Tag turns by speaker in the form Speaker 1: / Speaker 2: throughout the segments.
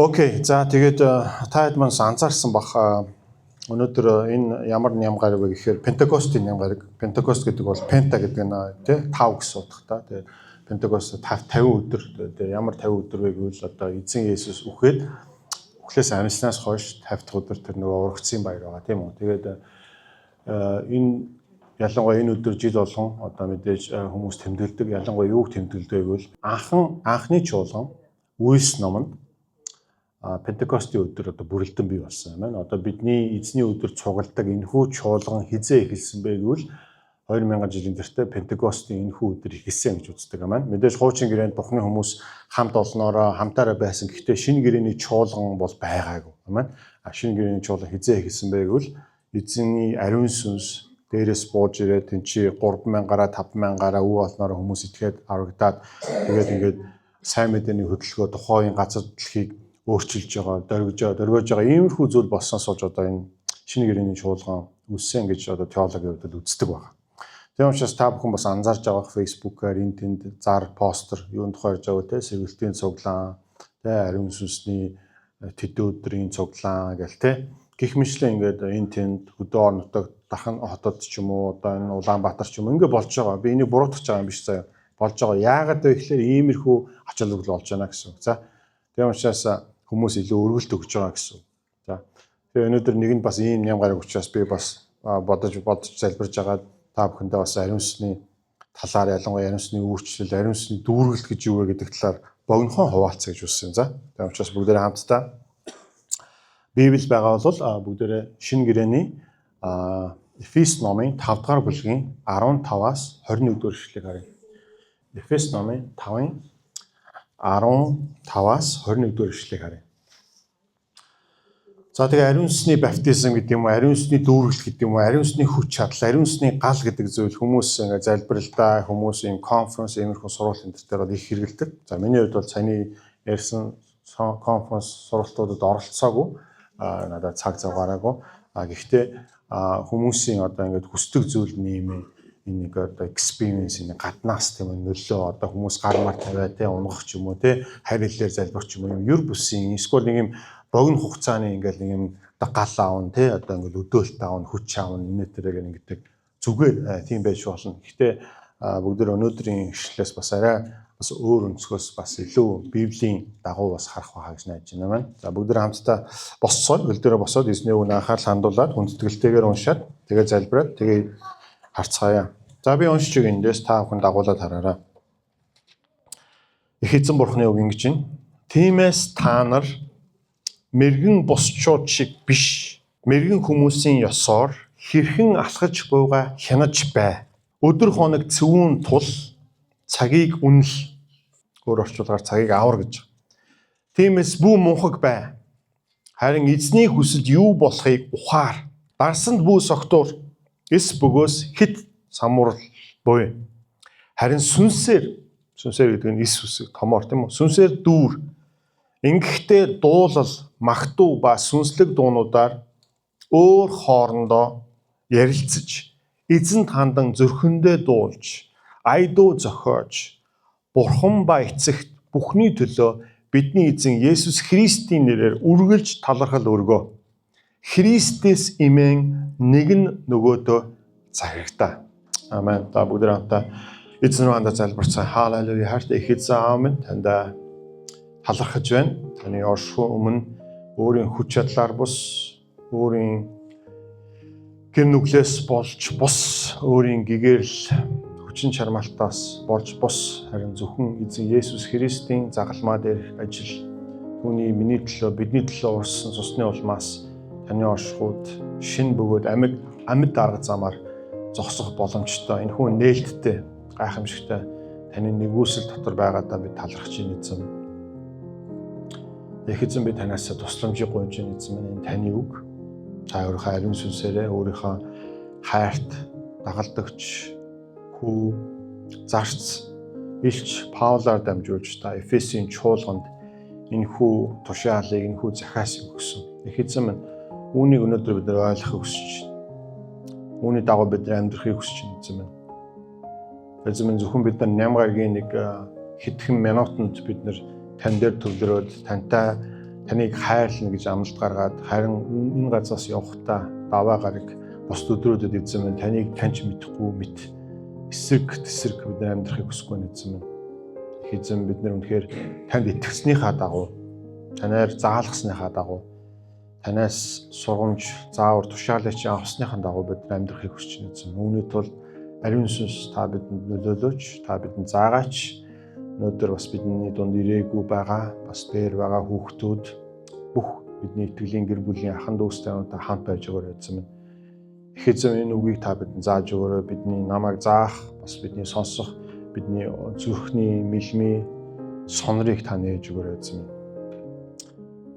Speaker 1: Окей. За тэгээд та хэд маань анзаарсан бах өнөөдөр энэ ямар нямгаар вэ гэхээр Пентекостийн нямгаар. Пентекост гэдэг бол пента гэдэг нь тий 5 гэсэн утгатай. Тэгээд Пентекост 50 өдөр. Тэгээд ямар 50 өдөр вэ гэвэл одоо эзэн Есүс үхлээс амьснаас хойш 50 дахь өдөр тэр нөгөө урагцсан баяр байгаа тийм үү. Тэгээд энэ ялангуяа энэ өдөр жил болгон одоо мэдээж хүмүүс тэмдэглэдэг. Ялангуяа юуг тэмдэглэдэг вэ гэвэл анхны чуулган Үйлс номонд Пентекостийн өдөр одоо бүрэлдэн бий болсон юм байна. Одоо бидний эзний өдөр цугладаг энэхүү чуулган хизээ эхэлсэн бэ гэвэл 2000 жилийн тэртээ Пентекостийн энэхүү өдөр эхэлсэн гэж үздэг юм байна. Мэдээж хуучин гэрээнд Бурхны хүмүүс хамт олноороо хамтаараа байсан. Гэхдээ шинэ гэрээний чуулган бол байгаагүй юм байна. Шинэ гэрээний чуулган хизээ эхэлсэн бэ гэвэл эзний ариун сүнс дээрээс бууж ирээд тэнцээ 3000-аараа 5000-аараа үе олноороо хүмүүс итгээд аврагдаад тэгээд ингээд сайн мэдээний хөдөлгөөн тухайн газар дэлхийг өөрчилж байгаа, дөргиж байгаа иймэрхүү зүйл болсноос болж одоо энэ шинэ гэрээний чуулган үссэн гэж одоо теологийн хувьд үздэг байна. Тийм учраас та бүхэн бас анзаарж байгаа Facebook-аар энэ тэнд зар постэр юунд тухай ярьж байгаа те сэргэлтийн цуглаан, те ариун сүнсний тэдөөдрийн цуглаан гэл те гих мэтлээ ингээд энэ тэнд хөдөө орон нутаг дахин хотод ч юм уу одоо энэ Улаанбаатар ч юм уу ингээд болж байгаа. Би энийг буруутгах байгаа юм биш заяа. Болж байгаа. Яагаад вэ гэхээр иймэрхүү ач холбогдол болж байна гэсэн үг. За тийм учраас хүмүүс илүү өргөлт өгч байгаа гэсэн. За. Тэгээ өнөөдөр нэг нь бас ийм нямгаар учраас би бас бодож залбирж байгаа та бүхэндээ бас ариун сүнсний талаар ялангуяа ариун сүнсний үйлчлэл, ариун сүнсний дүүргэлт гэж юу вэ гэдэг талаар богинохон хуваалцъя гэж үзсэн. За. Тэгээ учраас бүгдээрээ хамтдаа Библи байгаа бол бүгдээрээ шинэ гэрээний Эфес номын 5 дугаар бүлгийн 15-аас 21 дугаар ишлэгийг харъя. Эфес номын 5-ын 15-аас 21 дугаар ишлэгийг харъя. За тэгээ ариун сүнсний баптизм гэдэг юм уу, ариун сүнсний дүүргэлт гэдэг юм уу, ариун сүнсний хүч чадал, ариун сүнсний гал гэдэг зүйл хүмүүс ингээ залбиралдаа, хүмүүс ийм конференс, иймэрхүү сургалт энэ төр бол их хэрэгэлдэг. За миний хувьд бол саяны ярьсан конференс сургалтуудад оролцоогүй, надад цаг зав гараагүй. Гэхдээ хүмүүсийн одоо ингээд хүсдэг зүйл нэмээ энийг одоо experience энэ гаднаас тийм нөлөө одоо хүмүүс гармаар тавиа те унгах ч юм уу те хайр хэлээр залбирх ч юм уу юр бүсийн эсвэл нэг юм богино хугацааны ингээл нэг юм гал аавн те одоо ингээл өдөөлт аавн хүч аавн энэ төрөйг ингэдэг зүгээр тийм байж болно. Гэхдээ бүгд өнөөдрийн ишлээс бас арай бас өөр өнцгөөс бас илүү Библийн дагуу бас харах байхаа гэж найдаж байна маань. За бүгд хамтдаа босцоо хөл дээрээ босоод эзний үгний анхаарал хандуулаад хүндэтгэлтэйгээр уншаад тэгээ залбираад тэгээ харцгаая. За би уншиж өгье эндээс та бүхэн дагуулад хараарай. Их эзэн Бурхны үг ингэж байна. Тиймээс та нар мэргэн босчууд шиг биш. Мэргэн хүмүүсийн ёсоор хэрхэн алхаж буйгаа хянаж бай. Өдөр хоног цэвүүн тул цагийг үнэл. Өөр орчуулгаар цагийг авар гэж. Тиймээс бүү мунхаг бай. Харин эзний хүсэл юу болохыг ухаар. Дарсанд бүү согтуур. Эс бөгөөс хит самуурал буй. Харин сүнсээр гэдэг нь эс үсэг томоор тийм үү? Сүнсээр дүүр. Ингэхдээ дуулал, магтуу ба сүнслэг дуунуудаар өөр хоорондоо ярилцаж, эзэнт хандан зүрхэндээ дуулж, айдуу зохиож, Бурхан ба эцэгт бүхний төлөө бидний эзэн Есүс Христийн нэрээр үргэлж талархал өргөө. Христэс имэн нэг нь нөгөөдөө захирагдаа. Амен. Та бүгд хамтдаа эзэн рүү хандаж залбирцгаая. Халелуя. Хайртай их эзэн амен. Танд талархаж байна. Таны оршихуй өмнө өөрийн хүч чадлаар бус, өөрийн гэр нүглээс болж бус, өөрийн гэгэрл хүчин чармаалтаас болж бус, харин зөвхөн эзэн Есүс Христийн загалмаа дээр ажил түүний миний төлөө бидний төлөө урсан цусны улмаас таны оршихуйд шин бөгөөд амьд арга замаар зогсох боломжтой. Энэхүү нээлттэй гайхамшигтай таны нэгүсэл дотор байгаадаа би талархаж байна эзэн. Их эзэн би танаас тусламжийг гуйж байна эзэн минь. Таны үг та өөрийнхөө ариун сүнсээрээ өөрийнхөө хайрт дагалдагч хүү зарц илч Паулаар дамжуулж та Эфесийн чуулганд энэхүү тушаалыг энэхүү захиасыг өгсөн. Их эзэн минь үүнийг өнөөдөр бид нар ойлгохыг хүсэж байна. Үүний дагуу бид амьдрахыг хүсэж байна эзэн минь. Эзэн минь зөвхөн бид нар нямгаргийн нэг хэдхэн минутанд бид нар тань дээр төвлөрөөд тантай таныг хайрлна гэж амлалт гаргаад харин энэ газраас явахдаа даваа гараг бос өдрүүдэд эзэн минь таныг таньж мэдэхгүй мэд эсрэг тэсрэг бид амьдрахыг хүсэхгүй эзэн минь. Эзэн бид нар үнэхээр танд итгэснийхаа дагуу танаар заалгасныхаа дагуу танаас сургамж заавар тушаалыг чи авсныхаа дагуу бид амьдрахыг хүсэж байна эзэн. Үүний тулд ариун сүнс та бидэнд нөлөөлөөч, та бидэнд заагаач. Өнөөдөр бас бидний дунд ирээгүй байгаа, бас дээр байгаа хүүхдүүд бүх бидний итгэлийн гэр бүлийн ахын дүүстэй хамт байж өгөөрэй эзэн минь. Их эзэн энэ үгийг та бидэнд зааж өгөөрэй. Бидний намайг заах, бас бидний сонсох, бидний зүрхний мэлмий сонрыг та нээж өгөөрэй эзэн минь.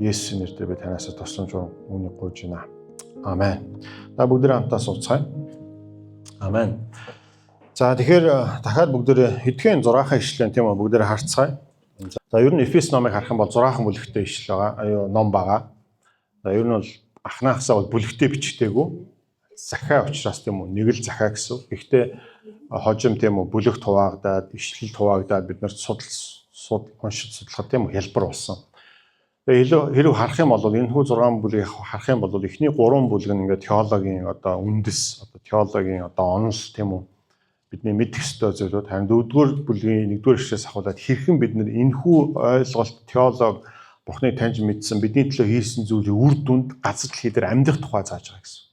Speaker 1: Есүсийн нэрээр би танаас тусламж үүнийг гуйж байна. Амен. Та бүгдээ хамтаа сууцгаая. Амен. За тэгэхээр дахиад бүгдээ хэдхэн 6-хан ишлэн тийм үү бүгдээ харцгаая. За ер нь Эфес номыг харах юм бол 6хан бүлэгтэй ишлэл байгаа. Ном байгаа. За ер нь бол анхнаасаа бол бүлэгтэй бичгтэйгүү. Захаа учраас тийм үү нэг л захаа гэсэн. Гэхдээ хожим тийм үү бүлэг хуваагдаад, ишлэл хуваагдаад бид нарт уншиж судлахад тийм үү хэлбэр болсон. Тэгээ хэрэг харах юм бол энэ хүү 6 бүлгийг харах юм бол эхний 3 бүлэг нь ингээд теологийн одоо үндэс, одоо теологийн одоо онол тийм үү бидний мэдэх ёстой зүйлүүд. Харин 4-р бүлгийн 1-р ишлээс ахуулаад хэрхэн бид нар энэхүү ойлголт теолог Бурхныг таньж мэдсэн бидний төлөө хийсэн зүйлийн үр дүнд газар дэлхий дээр амьдрах тухай зааж байгаа гэсэн.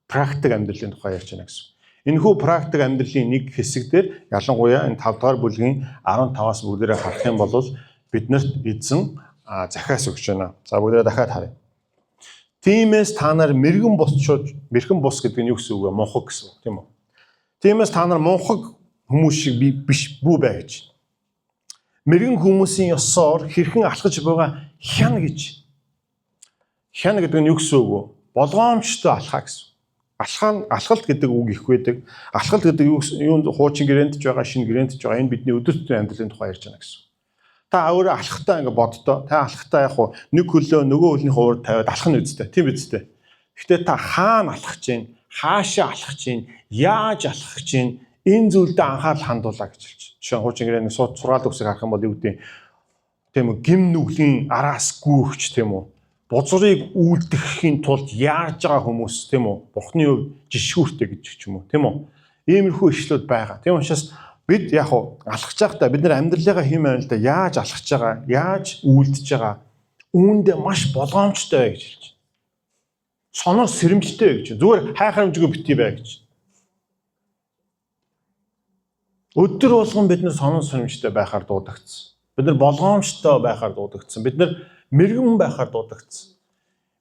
Speaker 1: Практик амьдралын тухай ярьж байна гэсэн. Энэхүү практик амьдралын нэг хэсэг дээр ялангуяа энэ 5-р бүлгийн 15-аас бүгдээрээ харах юм бол биднэрт эзэн захиас өгч байна. За бүгдээ дахиад харъя. Тиймээс та нар мэрэгэн бус гэдэг нь юу гэсэн үг вэ? Мунхаг гэсэн үг тийм үү? Тиймээс та нар мунхаг хүмүүс шиг биш бүү бай гэж. Мэрэгэн хүмүүсийн ёсоор хэрхэн алхаж байгаа хяна гэж. Хяна гэдэг нь юу гэсэн үг вэ? Болгоомжтой алхаа гэсэн. Алхалт гэдэг үг их байдаг. Алхалт гэдэг юунд хуучин гэрээнд ч байгаа, шинэ гэрээнд ч байгаа. Энэ бидний өдөр тутмын амьдралын тухай ярьж байна гэсэн. Та өөрөө алхахтаа ингэ боддоо. Та алхахтаа яг нэг хөлөө нөгөө хөлнийхөө урд тавиад алхах нь үстэй. Тийм үстэй. Гэхдээ та хаана алхах чинь, хаашаа алхах чинь, яаж алхах чинь энэ зүйлдээ анхаарал хандуулаа гэж хэлж. Жишээ нь хуучин гэрээний сургаал үсгийг харах юм бол юу гэдэг тийм үү гим нүглийн араас гүйхч тийм үү бузрыг үйлдэхийн тулд яаж байгаа хүмүүс тийм үү Бурхны хувьд жишгүүртэй гэж ч юм уу тийм үү иймэрхүү ишлүүд байгаа. Тийм учраас бид яг алхаж байхдаа бид нар амьдралыгаа хийм байл да яаж алхаж байгаа, яаж үйлдэж байгаа үүндээ маш болгоомжтой гэж хэлж. Сонор сэрэмжтэй гэж. Зүгээр хайхарамжгүй битгий бай гэж. Өдөр болгон бид нар сонор сэрэмжтэй байхаар дуудагдсан. Бид нар болгоомжтой байхаар дуудагдсан. Бид нар мэрэгэн байхаар дуудагдсан.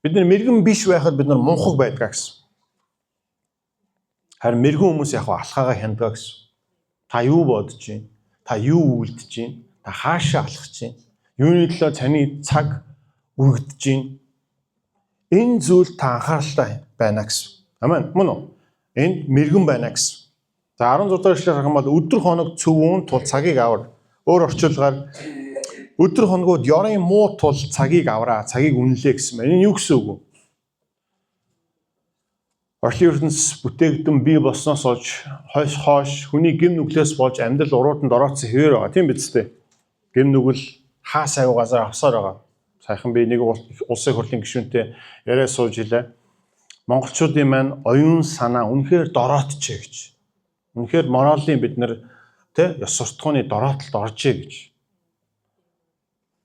Speaker 1: Бид нар мэрэгэн биш байхад бид нар мунхаг байдгаа гэсэн. Харин мэрэгэн хүмүүс яг алхаагаа хяндаг гэсэн. Та юу бодож байна? Та юу үйлдэж байна? Та хаашаа алхаж байна? Юуны төлөө таны цаг үргэлдэж байна? Энэ зүйл та анхааралтай байна гэсэн. Амен. Мөн үү? Энд мэрэгэн байна гэсэн. За 16 дахь эшлэл харах юм бол өдөр хоног цөвүүн тул цагийг авар. Өөр орчуулгаар өдөр хоногуд ёрын муу тул цагийг авраа, цагийг үнэлээ гэсэн байна. Энэ юу гэсэн үг вэ? Орчлын ертөнцийн бүтээгдэхүүн бий болсноос олж хойш хүний гим нүглээс болж амьдрал урууданд ороодсон хэвээр байгаа. Тийм биз дээ. Гим нүгэл хаа сайв газар авсаар байгаа. Сайхан би нэг улсын хурлын гишүүнтэй яриа сууж илээ. Монголчуудын маань оюун санаа үнэхээр дороотчээ гэж. Үнэхээр моралын бид нар ёс суртахууны дороотолд оржээ гэж.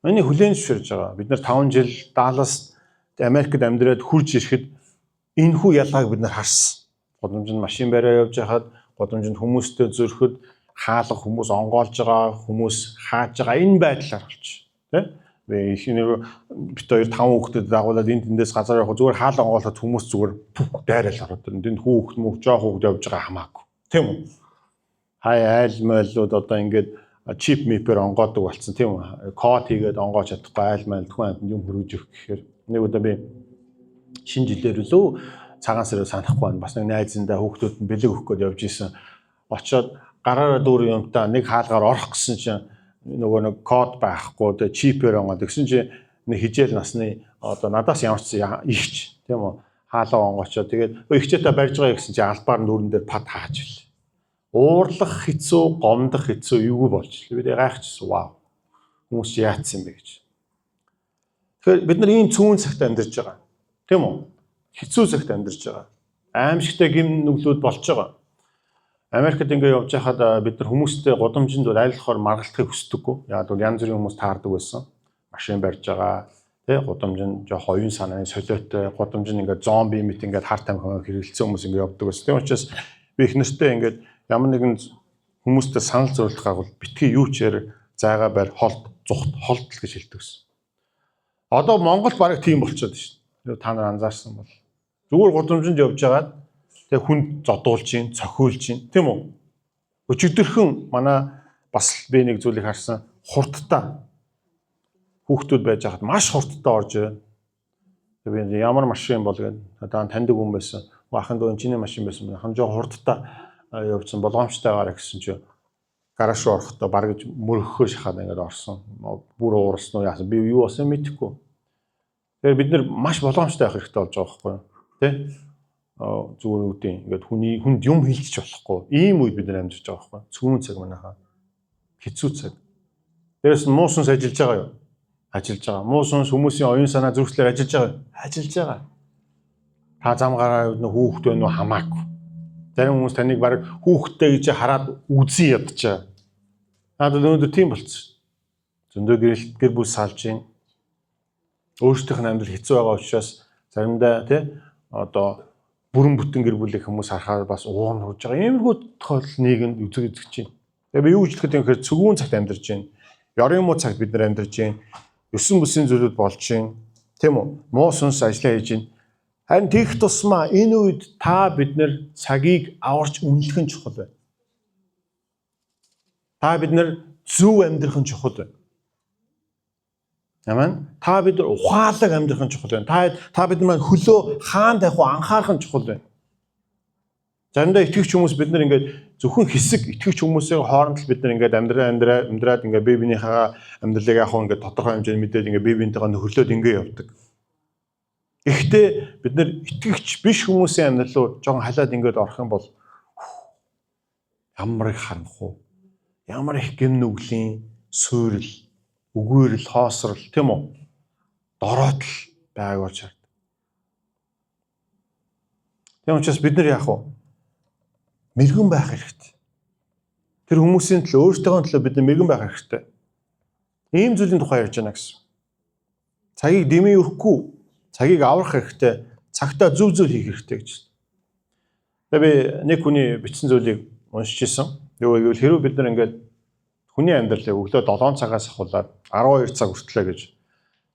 Speaker 1: Энийг хүлээн зөвшөөрж байгаа. Бид нар 5 жил Даллас Америкт амьдраад хурж ирэхэд энэхүү ялгааг бид нар харсан. Годомжинд машин бариа явж байхад, годомжинд хүмүүстэй зөрөхөд хаалга хүмүүс онгоолж байгаа, хүмүүс хааж байгаа энэ байдлаар болчих. Тэ? Ихнэр бит хоёр 5 хүүхдэд дагуулад энд тэндээс газар явах зүгээр хаалга онгоолоход хүмүүс зүгээр дайрал ороод энд хүүхд мөх жоох хүүхд явж байгаа хамаагүй. Тийм үү? Хай айл майлууд одоо ингээд чип мипер онгоодог болсон тийм үү? Код хийгээд онгоож чадахгүй айл майл თქვэн юм хөргөж өгөх гэхээр нэг удаа би шинэ жилээр лөө цагаан сарыг санахгүй байна. Бас нэг найзындаа хүүхдүүд нь бэлэг өгөх гээд явж исэн. Очоод гараараа дүүр юмтаа нэг хаалгаар орох гэсэн чинь нөгөө нэг код байхгүй тэ чипээр онгоод гэсэн чинь нэг хижээл насны одоо надаас ямарчсан ихч тийм үү хаалга онгоочоо тэгээд ихчээтэй барьж байгаа гэсэн чинь албаар нүүрэн дээр пад хааж бил. Уурлах хэцүү, гомдох хэцүү юугүй болж л. Би гайхчихсан. Вау. Хүмүүс яатсан бэ гэж. Тэгэхээр бид нар ийм цөөн цагт амьдарч байгаа. Тийм үү? Хэцүү цагт амьдарч байгаа. Аимшигтай гим нүглүүд болж байгаа. Америкт ингээ явж байхад бид нар хүмүүстэй гудамжинд айлхаар маргалтахыг хүсдэггүй. Яг бол янз бүрийн хүмүүс таардаг байсан. Машин барьж байгаа, тий гудамжинд жоох оюун санааны солиотой, гудамжинд ингээ зомби мэт ингээ хар тамхи хэрэгэлцсэн хүмүүс ингээ явдаг байсан. Тийм учраас би их нэртэй ингээ ямар нэгэн хүмүүстэй санал зориулах гагуул битгий юу ч яар зайгаа барь холд зүхт холд л гэж хэлдэг байсан. Одоо Монгол бараг тийм болчиход байна шүү. Та нар анзаарсан бол зүгээр гудамжинд явж байгаад тэг хүнд зодуулж чинь, цохиулж чинь, тийм үү? Өчигдөрхөн манай бас би нэг зүйлийг харсан. Хурдтай хүүхдүүд байж хахад маш хурдтай орж ирэн. Би ямар машин бол гэдэг. Одоо таньдаг хүн байсан. Ахын дөө чиний машин байсан. Хан жоо хурдтай явуулсан болгоомжтойгоор гэсэн чи гараж руу орохдоо бараг мөрөхөө шахаад ингээд орсон. Бүр уурсан уу яасан. Би юу болсон мэдэхгүй. Тэгэхээр бид нар маш болгоомжтой байх хэрэгтэй болж байгаа байхгүй юу? Тэ? Зүгээр үүдээ ингээд хүнд юм хэлчих болохгүй. Ийм үед бид нар амьдарч байгаа байхгүй. Цөөн цаг манайхаа. Хэцүү цаг. Дээрээс нь муу сүнс ажиллаж байгаа юу? Ажиллаж байгаа. Муу сүнс хүмүүсийн оюун санаа зүрхлээр ажиллаж байгаа юу? Ажиллаж байгаа. Та зам гараа хүүхэд байна уу хамаагүй. Зарим хүмүүс таныг баг хүүхэдтэй гэж хараад үзий ядчаа. Надад өнөөдөр тийм болчихсон. Зөндөө гэр бүл салж гин. Өөрсдийнх нь амьдрал хэцүү байгаа учраас заримдаа тий одоо бүрэн бүтэн гэр бүлийн хүмүүс харахаар бас уун хурж байгаа. Иймэрхүү тохиолдол нийгэмд үзэгдэж байна. Тэгээ би юу гэж хэлэхэд юм хэрэг цөгүүн цагт амьдарч байна. Ёрын муу цагт бид нар амьдарч байна. Ёсон бүсийн зүйлүүд болж байна. Тийм үү? Муу сүнс ажиллаа хийж байна. Харин тийх тусмаа энэ үед та бид нар цагийг аварч үнэлэх нь чухал байна. Та бид нар зөв амьдрах нь чухал байна. Амен. Та бид нар ухаалаг амьдрах нь чухал байна. Та бид нар хөлөө хаан тавих анхаарах нь чухал байна. Заримдаа итгэгч хүмүүс бид нар ингээд зөвхөн хэсэг итгэгч хүмүүсийн хооронд л бид нар ингээд амьдраад ингээд бие биенийхээ амьдралыг яг хөө ингээд тодорхой хэмжээнд мэдээд ингээд бие биентэйгээ нөхөрлөд ингээд явдаг. Гэхдээ бид нар итгэгч биш хүмүүсийн амьдрал руу жоохон халаад ингээд орох юм бол ямар их харанх уу? Ямар их гэм нүглийн суурил, үгээрл, хоосрол, тийм үү? Дороотл байгааг болж хардаг. Тийм учраас бид нар яах вэ? Мэргэн байх хэрэгтэй. Тэр хүмүүсийн төлөө, өөрсдөө төлөө бид нар мэргэн байх хэрэгтэй. Ийм зүйлийн тухай ярьж байна гэсэн. Цагийг дэмий өрөхгүй, цагийг аврах хэрэгтэй, цагтаа зөв зүйл хийх хэрэгтэй гэж. Тэгээ би нэг хүний бичсэн зүйлийг уншиж ирсэн. Юу гэвэл хэрвээ бид нар ингээд хүний амьдралыг өглөө 7 цагаас ахуулаад 12 цаг хүртлээ гэж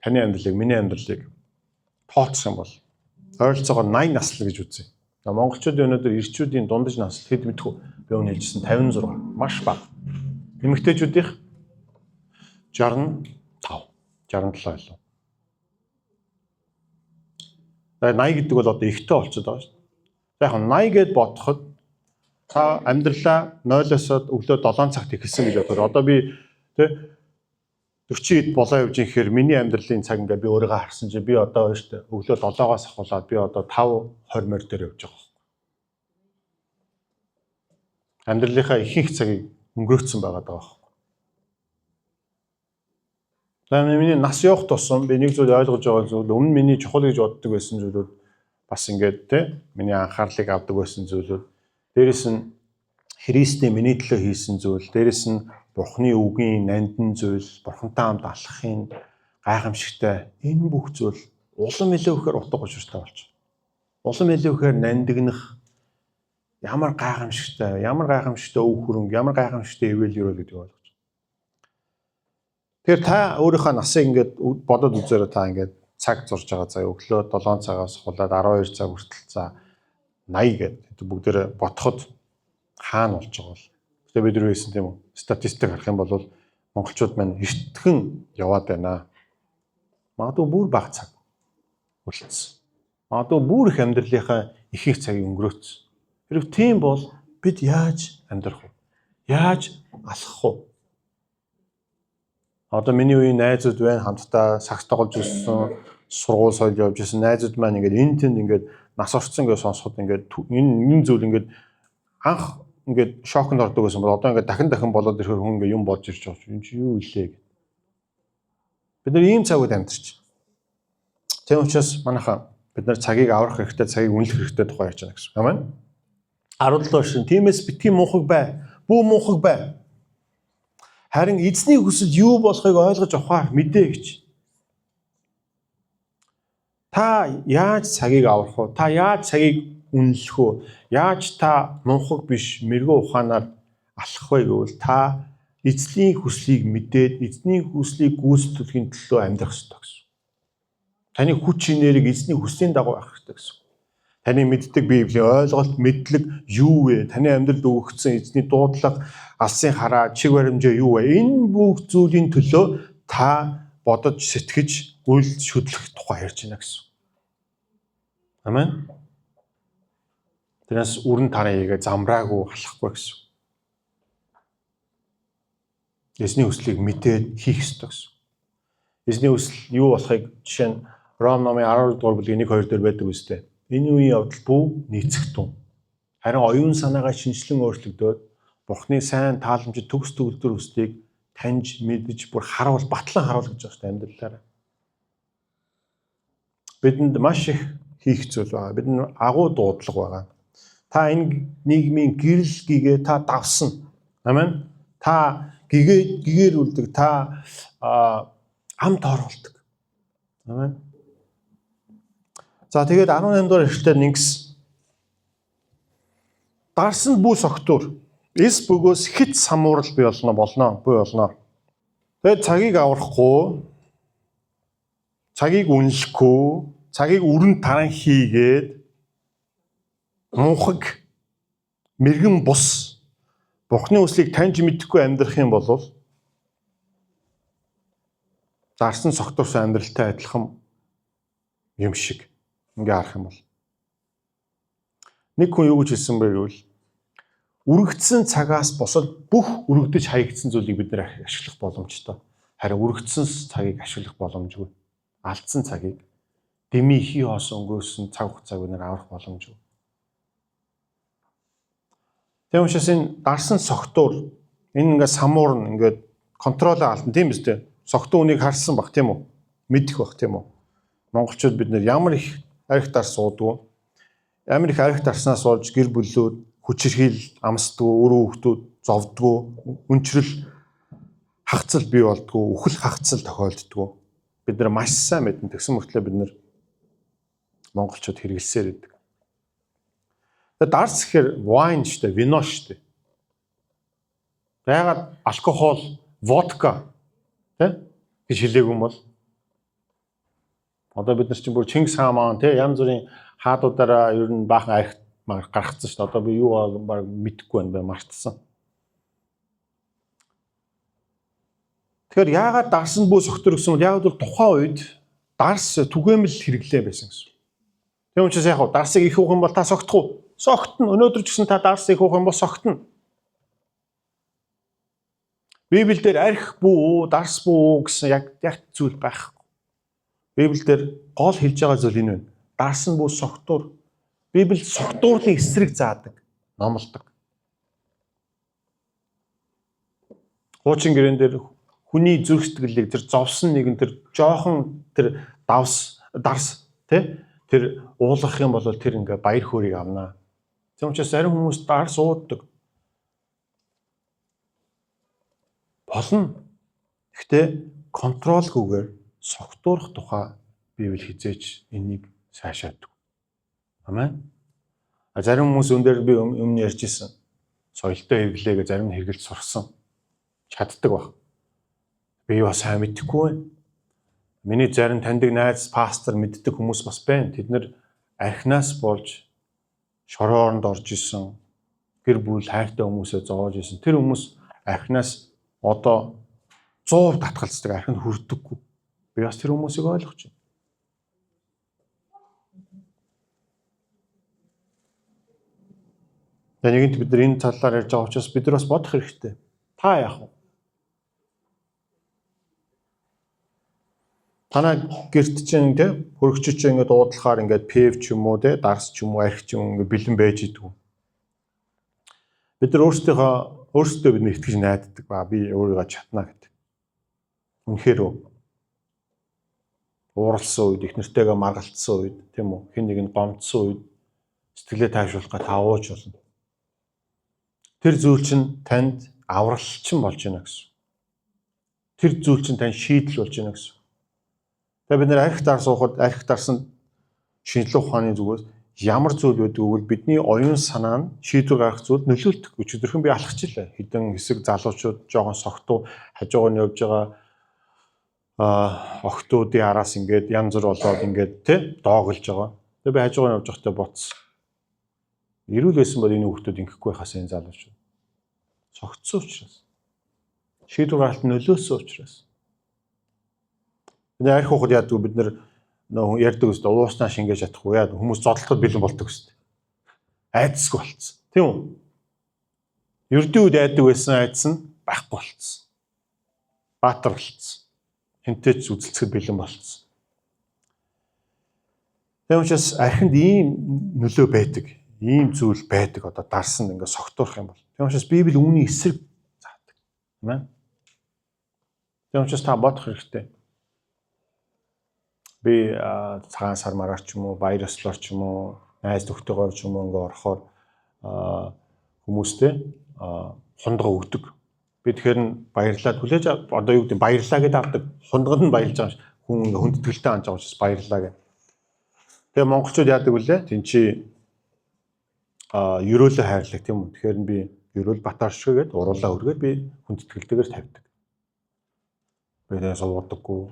Speaker 1: таны амьдралыг, миний амьдралыг тооцох юм бол ойролцоогоор 80 наслал гэж үзье. Монголчуудын өнөөдөр ирчүүдийн дундаж наслал хэд мэдэх вэ? Би өнөө хэлжсэн 56. Маш бага. Эмэгтэйчүүдийнх 65, 67 илүү. Тэгээд 80 гэдэг бол одоо ихтэй болчиход байгаа шүү дээ. Яг 80 гэд бодоход та амьдралаа 0-оос өглөө 7 цагт ихэлсэн гэж бодоход одоо би тэ 40-д болоо явж ихээр миний амьдралын цаг ингээ би өөрийгөө харсан чи би одоо шүү дээ өглөө 7-оос ахуулаад би одоо 5:20 мөр дээр явж байгаа. Амьдралынхаа ихэнх цагийг өнгөрөөцсөн байгаа даа. Тэгээд миний нас явах тусам би нэг зүйл ойлгож байгаа зүйл өмнө миний чухал гэж боддог байсан зүйлүүд бас ингээд тэ миний анхаарлыг авдаг байсан зүйлүүд дээрэс нь Христийн миний төлөө хийсэн зүйл дээрэс нь Бурхны үгийн нандин зүйл Бурхантай хамт алхахын гайхамшигтай энэ бүх зүйл улам илүү ихээр утга учиртай болж байна. Улам илүү ихээр нандинах ямар гайхамшигтай өв хөрөнгө ямар гайхамшигтай ивэл юу гэдэг ойлгож. Тэгэхээр та өөрийнхөө насыг ингээд бодоод үзээрэй та ингээд цаг зурж байгаа заа өглөө 7 цагаас хулаад 12 цаг хүртэл за 80 гэдэг бүгдээрээ ботход хаана болж байгаа бол. Тэгээ бид юу хийсэн тийм үү? Статистик харах юм бол монголчууд маань эртхэн яваад байна. Магадгүй бүр бага цаг үлдсэн. Магадгүй бүр их амьдралынхаа ихэнх цагийг өнгөрөөцсөн. Хэрвээ тийм бол бид яаж амьдрах вэ? Яаж алхах вэ? Одоо миний үеийн найзууд байна хамтдаа сакс тоглож ирсэн, сургууль соёл явж ирсэн найзууд маань ингээд энэ тэнд ингээд нас орцсон гэж сонсоход ингээд энэ зүйл ингээд анх ингээд шоконд ордог байсан бол одоо ингээд дахин болоод ирэхээр хүн ингээд юм бодж ирж байгаа. Энэ чи юу илээ гэдэг. Бид нар ийм цагууд амьдарч. Тийм учраас манайхаа бид нар цагийг аврах хэрэгтэй, цагийг үнэлэх хэрэгтэй тухай ярьж байна гэсэн. Амен. 17 шин. Тиймээс битгий муухаг бай. Бүү муухаг бай. Харин эзний хүсэл юу болохыг ойлгож авахаар мэдээ гэж. Та яаж цагийг аврах вэ? Та яаж цагийг үнэлэх вэ? Яаж та мунхаг биш мэрэгэн ухаанаар алхах вэ гэвэл та эзний хүслийг мэдээд эзний хүслийг гүйцэтгэхийн төлөө амьдрах ёстой гэсэн. Таны хүч энерги эзний хүслийн дагуу байх хэрэгтэй гэсэн. Таны мэддэг Библийн ойлголт, мэдлэг юу вэ? Таны амьдралд өгөгдсөн эзний дуудлага, алсын хараа, чиг баримжаа юу вэ? Энэ бүх зүйлийн төлөө та бодож сэтгэж үйл шүтлэх тухай ярьж байна гэсэн. Амен. Тэрнээс үрэн тараагаа замраагүй халахгүй гэсэн. Эзний хүслийг мэдээд хийх ёстой гэсэн. Эзний хүсэл юу болохыг жишээ нь Ром номын 12 дугаар бүлгийн 1-2 дээр байдаг үстэй. Энэ үеийн явдал бүү нийцэх тун. Харин оюун санаагаа шинжлэн өөрчлөгдөөд Бурхны сайн тааламжид төгс төгөлдөр үстийг таньж мэдж бүр харуул батлан харуул гэж байна амьдралаараа. Бидэнд маш их хийх зүйл байгаа. Бидэнд агуу дуудлага байгаа. Та энэ нийгмийн гэрэл гэгээ та давсна. Амен. Та гэгээр үлдэг, та амт оруулдаг. Амен. За тэгээд 18 дугаар эшлэлээр нэгс. Дарсан бүү согтуур эс бөгөөс хит самуурал бий болно. Тэгээд цагийг аврахгүй, цагийг үнэлэхгүй, цагийг үрэн таран хийгээд мунхаг мэрэгэн бус Бурхны үслийг таньж мэдэхгүй амьдрах юм бол дарсан согтуурсан амьдралтай адилхан юм шиг ингээ харах юм бол. Нэг хүн юу гэж хэлсэн бэ гэвэл үрэгдсэн цагаас босоод бүх үрэгдэж хаягдсан зүйлийг бид нэр ашиглах боломжтой. Харин үрэгдсэн цагийг ашиглах боломжгүй. Алдсан цагийг дэмий хий хоос өнгөрсөн цаг хугацааг бид нэр аврах боломжгүй. Тийм учраас энэ дарсан согтуур энэ ингээ самуурн ингээ контролоо алдна тийм биз дээ. Согтуу үнийг харсан баг тийм үү? Мэдэх баг тийм үү? Монголчууд бид нэр ямар их арх дарс уудгүй. Ямар их арх дарснаас болж гэр бүлүүд хүчирхийл амсдгүй, өрөө хүүхдүүд зовдгүй, өнчрөл хагцал бий болдгүй, үхэл хагцал тохиолддгүй. Бид нар маш сайн мэднэ. Тэгсэн мөртлөө бид нар монголчууд хэрэгэлсээр байдаг. Тэгээд дарс гэхээр wine штэ, вино штэ. Яагаад алкогол, водка тэ гэж хэлээгүй юм бол одоо бид нар чинь бүр Чингис хаан маань тэ янз бүрийн хаадуудаараа ер нь баахан арх гаргацсан шүү дээ. Одоо би юу баг мэдэхгүй байна, мартсан. Тэгэхээр яагаад дарсан бүү согтор гэсэн бол яагаад бол тухайн үед дарс түгээмэл хэрэглээ байсан гэсэн. Тийм учраас яг дарсыг их уух юм бол та согтох уу? Согтно. Өнөөдөр ч гэсэн та дарсыг уух юм бол согтно. Библиэлд арх бүү, дарс бүү гэсэн яг зүйл байхгүй. Библиэлд гол хэлж байгаа зүйл энэ байна. Дарсан бүү согтуур. Библи согтуурлын эсрэг заадаг, номлодог. Хуучин гэрэн дээр хүний зүрх сэтгэлийг тэр зовсон нэгэн тэр жоохон тэр дарс тэ тэр уулгах юм бол тэр ингээ баяр хөөргийг авнаа. Тийм учраас зарим хүмүүс дарс ууддаг. Болно. Гэхдээ контролгүйгээр согтуурах тухай Библи хизээч энийг сайшаадаг. Амен. Зарим хүмүүс өндөр би өмнө ярьж исэн. Соёлтой хэрэглээгээ зарим нь хэрэгэлж сурсан. Чаддаг баг. Би юу сайн мэдэхгүй байна. Миний зарим таньдаг найз пастор мэддэг хүмүүс бас байна. Тэд нэр архинаас болж шорооронд орж исэн. Гэр бүл хайртай хүмүүсээ зоож исэн. Тэр хүмүүс архинаас одоо 100% татгалздаг, архин хүрдэггүй. Би бас тэр хүмүүсийг ойлгож байна. Нэгэнт бид нар энэ талаар ярьж байгаа учраас бид нар бас бодох хэрэгтэй. Та яах вэ? Танай гэрт чинь тэ хөрөгчөж чинь ингээд дуудлахаар ингээд пев ч юм уу тэ дарс ч юм уу арх ч юм ингээд бэлэн байж идэв. Бид нар өөрсдөө бид нар итгэж найддаг ба би өөрийгөө чадна гэдэг. Үнэхээр үү? Ууралсан үед, их нэртэйгээ маргалцсан үед, тийм үү? Хэн нэг нь гомдсон үед сэтгэлээ тайвшруулахад тавууж болно. Тэр зүйл чинь танд авралчин болж байна гэсэн. Тэр зүйл чинь танд шийдэл болж байна гэсэн. Тэгээ бид нэр архи дар суухад архи дарсан шинжлэх ухааны зүгээс ямар зүйл байдаг вэ? Бидний оюун санаа нь шийдвэр гаргах зүйлд нөлөөлдөг. Өчигдөрхөн би алхачихлаа. Хэдэн хэсэг залуучууд жоохон согтуу хажуугаар нь явж байгаа охтуудын араас ингээд янз бүр болоод ингээд доогөлж байгаа. Тэгээ би хажуугаар нь явж байхдаа боцсон. Ирүүл байсан бол энэ хүүхдүүд ингэхгүй байхаас энэ залуучууд. Согтсон учраас. Шийдвэр гаргалт нөлөөсөн учраас. Архи ухад яадаг бид нэр ярьдаг өстө ууснаа шингээж чадахгүй яа хүмүүс зодтолтод бэлэн болдог өстө. Айдсгүй болцсон. Тийм үү? Ердийн үед айдаг байсан айдас нь байхгүй болцсон. Баатар болцсон. Хинтэй ч үзэлцэхэд бэлэн болцсон. Тийм учраас архинд ийм нөлөө байдаг. Ийм зүйл байдаг одоо дарсан ингээд согтуурах юм бол. Тийм учраас Библи үүний эсрэг заадаг. Амен. Тийм учраас та бодох хэрэгтэй. Би цагаан сар мараар ч юм уу, баяр ёслоор ч юм уу, найз нөхдөйгөө ч юм уу ингээ орохоор хүмүүстэй хундгаа өгдөг. Би тэгэхээр нь баярлаад хүлээж одоо юу гэдэг баярлаа гэдээ авдаг. Хундгад нь баярлж байгаа хүн хүндэтгэлтэй анж байгаа учраас баярлаа гэх. Тэгээ монголчууд яадаг вүлээ? Тин чи ерөөлөө хайрлаг тийм үү? Тэгэхээр би ерөөл батаршгээд уруулаа өргөөд би хүндэтгэлтэйгээр тавьдаг. Би тэгээ суудаггүй.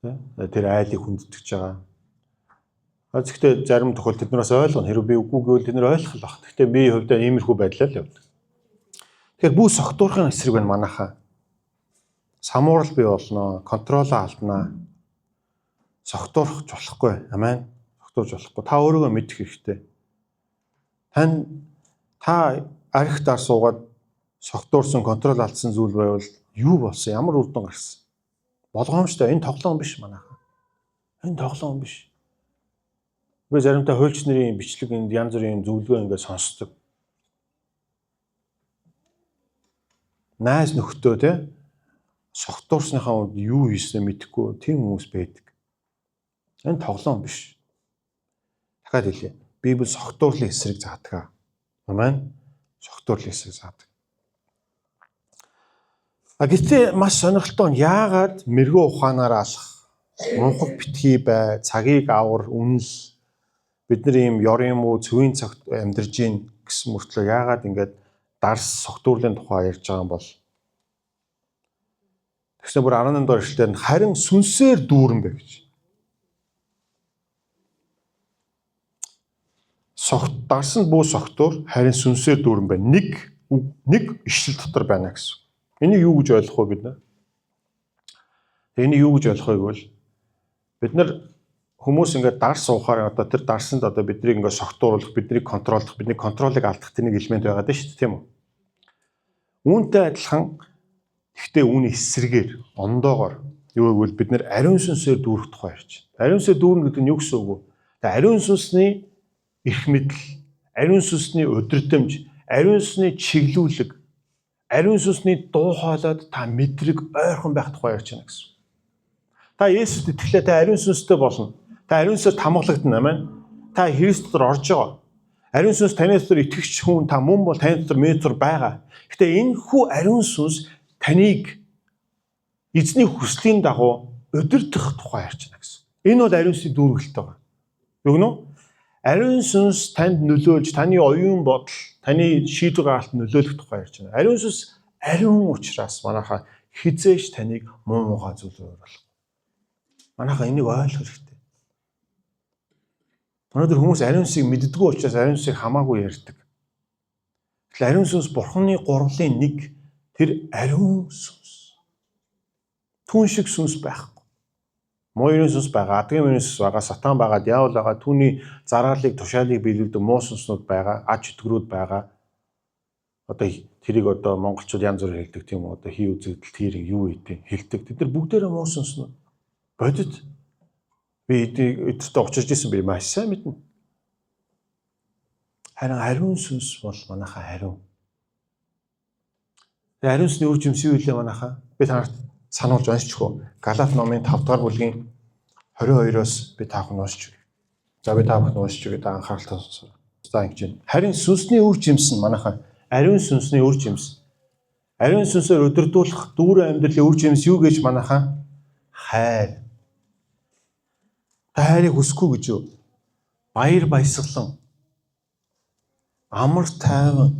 Speaker 1: Тэр айлыг хүндэтгэж байгаа. Гэхдээ зарим тохиолдолд тэднээс ойлгоно. Хэрвээ би үгүй гэвэл тэд нар ойлгох л баг. Гэхдээ би хувьдаа иймэрхүү байдлаар л явдаг. Тэгэхээр бүх согтуурхын эсрэг байна манайхаа. Самуурал бий болно, контролоо алднаа. Согтуурах болохгүй. Амен. Согтуурж болохгүй. Та өөрийгөө мэдэх хэрэгтэй. Та архи дар суугаад согтуурсан, контрол алдсан зүйл байвал юу болсон? Ямар үр дүн гарсан? Болгоомжтой. Энэ тоглоом биш манайхаа. Энэ тоглоом биш. Би заримдаа хуульч нарын бичлэг энд янз бүрийн зөвлөгөө ингээд сонсдог. Найз нөхдөө те согтуурсныхаа үед юу хийснээ мэдэхгүй тийм хүмүүс байдаг. Энэ тоглоом биш. Дахиад хэлье. Библи согтуурлын эсрэг заадаг. Амен. Согтуурлын эсрэг заадаг. Гэхдээ маш сонирхолтой нь яагаад мэрэгөө ухаанаар алах, унхаг битгий бай, цагийг авар, үнэл бид нар ийм ёрын юм уу цөвийн цагт амьдарж гин гэсэн мөртлөө яагаад ингэж дарс согтуурлын тухай ярьж байгаа юм бол тэгснэ бүр 18 дугаар эшлэлээр нь харин сүнсээр дүүрэн бэ гэж. Дарсан бүү согтуур харин сүнсээр дүүрэн бай. Нэг ишл дотор байна гэсэн. Энийг юу гэж ойлгох вэ бид нар? Энийг юу гэж ойлгох вэ гэвэл бид нар хүмүүс ингээд дарс суухаар одоо тэр дарсанд одоо биднийг ингээд согтууруулах, биднийг контролдох, бидний контролыг алдах тэр нэг элемент байгаад байна шүү дээ, тийм үү? Үүнтэй адилхан гэхдээ үүний эсрэгээр ондоогоор юу гэвэл бид нар ариун сүнсээр дүүрэх тухай ярьж байна. Ариун сүнсээр дүүрнэ гэдэг нь юу гэсэн үг вэ? Тэгээ ариун сүнсний эрх мэдэл, ариун сүнсний удирдамж, ариун сүнсний чиглүүлэг, ариун сүнсний дуу хоолойд та мэдрэг ойрхон байх тухай ярьж байна гэсэн. Та Есүст итгэлээ та ариун сүнстэй болно. Та ариун сүнсээр тамгалагдана, амен. Та Христ дотор орж байгаа. Ариун сүнс таны дотор итгэгч хүн та мөн бол таны дотор миний дотор байгаа. Гэтэ энэ хүү ариун сүнс таныг эзний хүслийн дагуу удирдах тухай ярьж байна гэсэн. Энэ бол ариун сүнсийн дүүргэлт байгаа. Юу гэнэ? Ариун сүнс танд нөлөөлж, таны оюун бодол, таны шийдвэр гаргалт нөлөөлөх тухай ярьж байна. Ариун сүнс ариун учраас манайхаа хизээш таныг муу муухай зүйлээр болох. Манайхаа энийг ойлгох хэрэгтэй. Өнөөдөр хүмүүс ариун сүнсийг мэддэггүй учраас ариун сүнсийг хамаагүй ярьдаг. Тэгэхээр ариун сүнс Бурханы гурвын нэг тэр ариун сүнс. Түүн шиг сүнс байхгүй. Муурын сүнс байгаа, адгийн мөрийн сүнс байгаа, сатан байгаа, диавол байгаа, түүний заргалыг, тушаалыг биелүүлдэг муу сүнснүүд байгаа, аж итгэрүүд байгаа. Одоо тэрийг одоо монголчууд янз бүр хэлдэг тийм үү? Одоо хий үзэгдэл тэрийг юу ийтэй хэлдэг. Тэд нар бүгдээрээ муу сүнснүүд. Бодит би эдгээртээ учирж исэн би маш сайн мэднэ. Харин ариун сүнс бол манайхаа ариун. Тэгээ ариун сүнсний үр жимс юу вэ манайхаа? Би танарт сануулж уншчихв. Галаат номын 5 дугаар бүлгийн 22-оос би та бүхэн уншиж өгье. За би та бүхэн уншиж өгье. Та анхааралтай сонсоорой. За ингэж байна. Харин сүнсний үр жимс нь манайхаа ариун сүнсний үр жимс. Ариун сүнсээр өдөрдүүлэх дүүрэн амьдралын үр жимс юу гэж манайхаа хайр. Хайрыг хүсэхгүй гэж юу? Баяр баясгалан, амар тайван,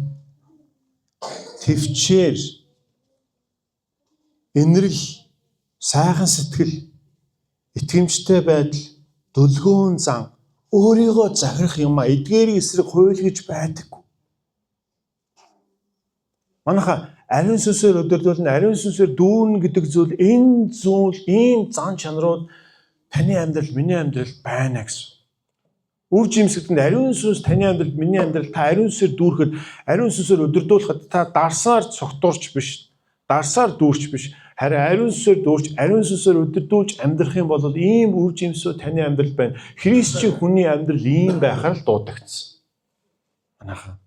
Speaker 1: тэвчээр, инэрл, сайхан сэтгэл, итгэмжтэй байдал, дүлгөөн зан, өөрийгөө захирах юмаа эдгээрийн эсрэг хуйлгаж байдаггүй. Манайха ариун сүнсээр өдөрдүүлнэ, ариун сүнсээр дүүрнэ гэдэг зүйл, энэ зүйл, ийм зан чанарууд таны амьдрал, миний амьдрал байна гэсэн. Үр жимс гэдэг нь ариун сүнс таны амьдрал, миний амьдрал, та ариун сүнсээр дүүрэхэд, ариун сүнсээр өдөрдүүлэхэд та дарсаар цогтуурч биш, дарсаар дүүрч биш, харин ариун сүнсээр дүүрч, ариун сүнсээр өдөрдүүлж амьдрах юм бол ийм үр жимсүүд таны амьдрал байна. Христчийн хүний амьдрал ийм байхаар л дуудагдсан. Манайхаа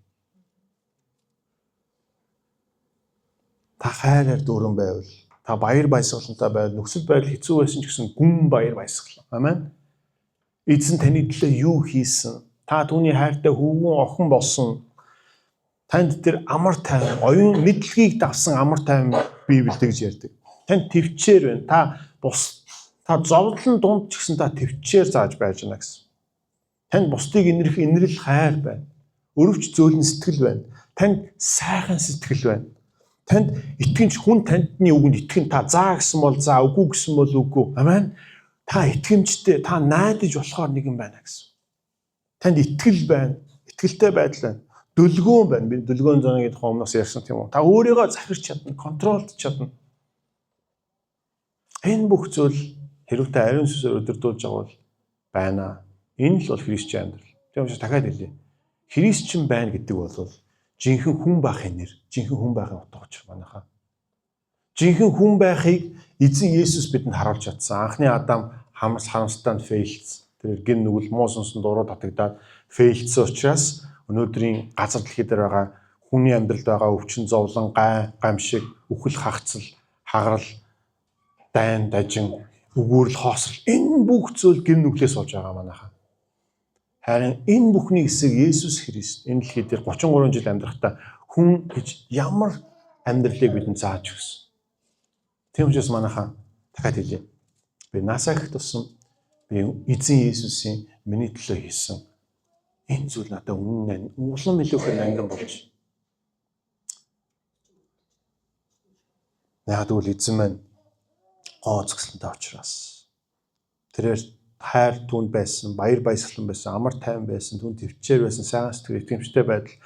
Speaker 1: та хайраар дүүрэн байвал, та баяр баясгалантай байвал, нөхцөл байдал хэцүү байсан ч гэсэн гүн баяр баясгалан. Амен. Эзэн таны төлөө юу хийсэн? Та түүний хайртай хөвгөн охин болсон. Танд тэр амар тайван, оюун мэдлэгийг давсан амар тайван Библиэд гэж ярьдаг. Танд төвчээр байна. Та зовлон дунд ч гэсэн та төвчээр зааж байж гэнэ гэсэн. Танд бусдыг инэрх инрэл хайр байна. Өрөвч зөөлөн сэтгэл байна. Танд сайхан сэтгэл байна. Танд итгэмж хүн тандны үгэнд итгэн та заа гэсэн бол заа, үгүй гэсэн бол үгүй. Амен. Та итгэмжтэй, та найдаж болохоор нэг юм байна гэсэн. Танд итгэл байна, итгэлтэй байдал байна. Дүлгөөн байна. Би дүлгөөн зоногийн тухай өмнөөс ярьсан тийм үү? Та өөрийгөө захирч чадна, контролд чадна. Энэ бүх зүйл хэрвээ та ариун сүнсээр өдөрдүүлж байгаа бол байна. Энэ л бол христчийн амьдрал. Тийм учраас дахиад хэлье. Христчин байна гэдэг бол жинхэнэ хүн байхын нэр, жинхэнэ хүн байхын утга учир манайхаа. Жинхэнэ хүн байхыг эзэн Есүс бидэнд харуулж чадсан. Анхны Адам харамсалтай фейлц. Тэр гин нүгэл муу сонсон дуруу татагдаад фейлцсэн учраас өнөөдрийн газар дэлхий дээр байгаа хүний амьдралд байгаа өвчин, зовлон, гамшиг, үхэл, хагцал, хагарал, дайн, дажин, өгөөрл, хоосрол энэ бүх зүйл гин нүглээс болж байгаа манайхаа. Харин энэ бүхний эсрэг Есүс Христ энэ дэлхий дээр 33 жил амьдрахдаа хүн гэж ямар амьдралыг бидэнд зааж өгсөн. Тийм учраас манайхаа дахиад хэлье. Би насаагт тусам би эзэн Есүсийн миний төлөө хийсэн энэ зүйл надад үнэн улам илүүхээр ангин болж. Яг л эзэн маань гооцгсантай учраас тэрээр хайр түнд байсан, баяр баясгалан байсан, амар тайван байсан, түн төвчээр байсан, сайхан сэтгэл итгэмжтэй байдал,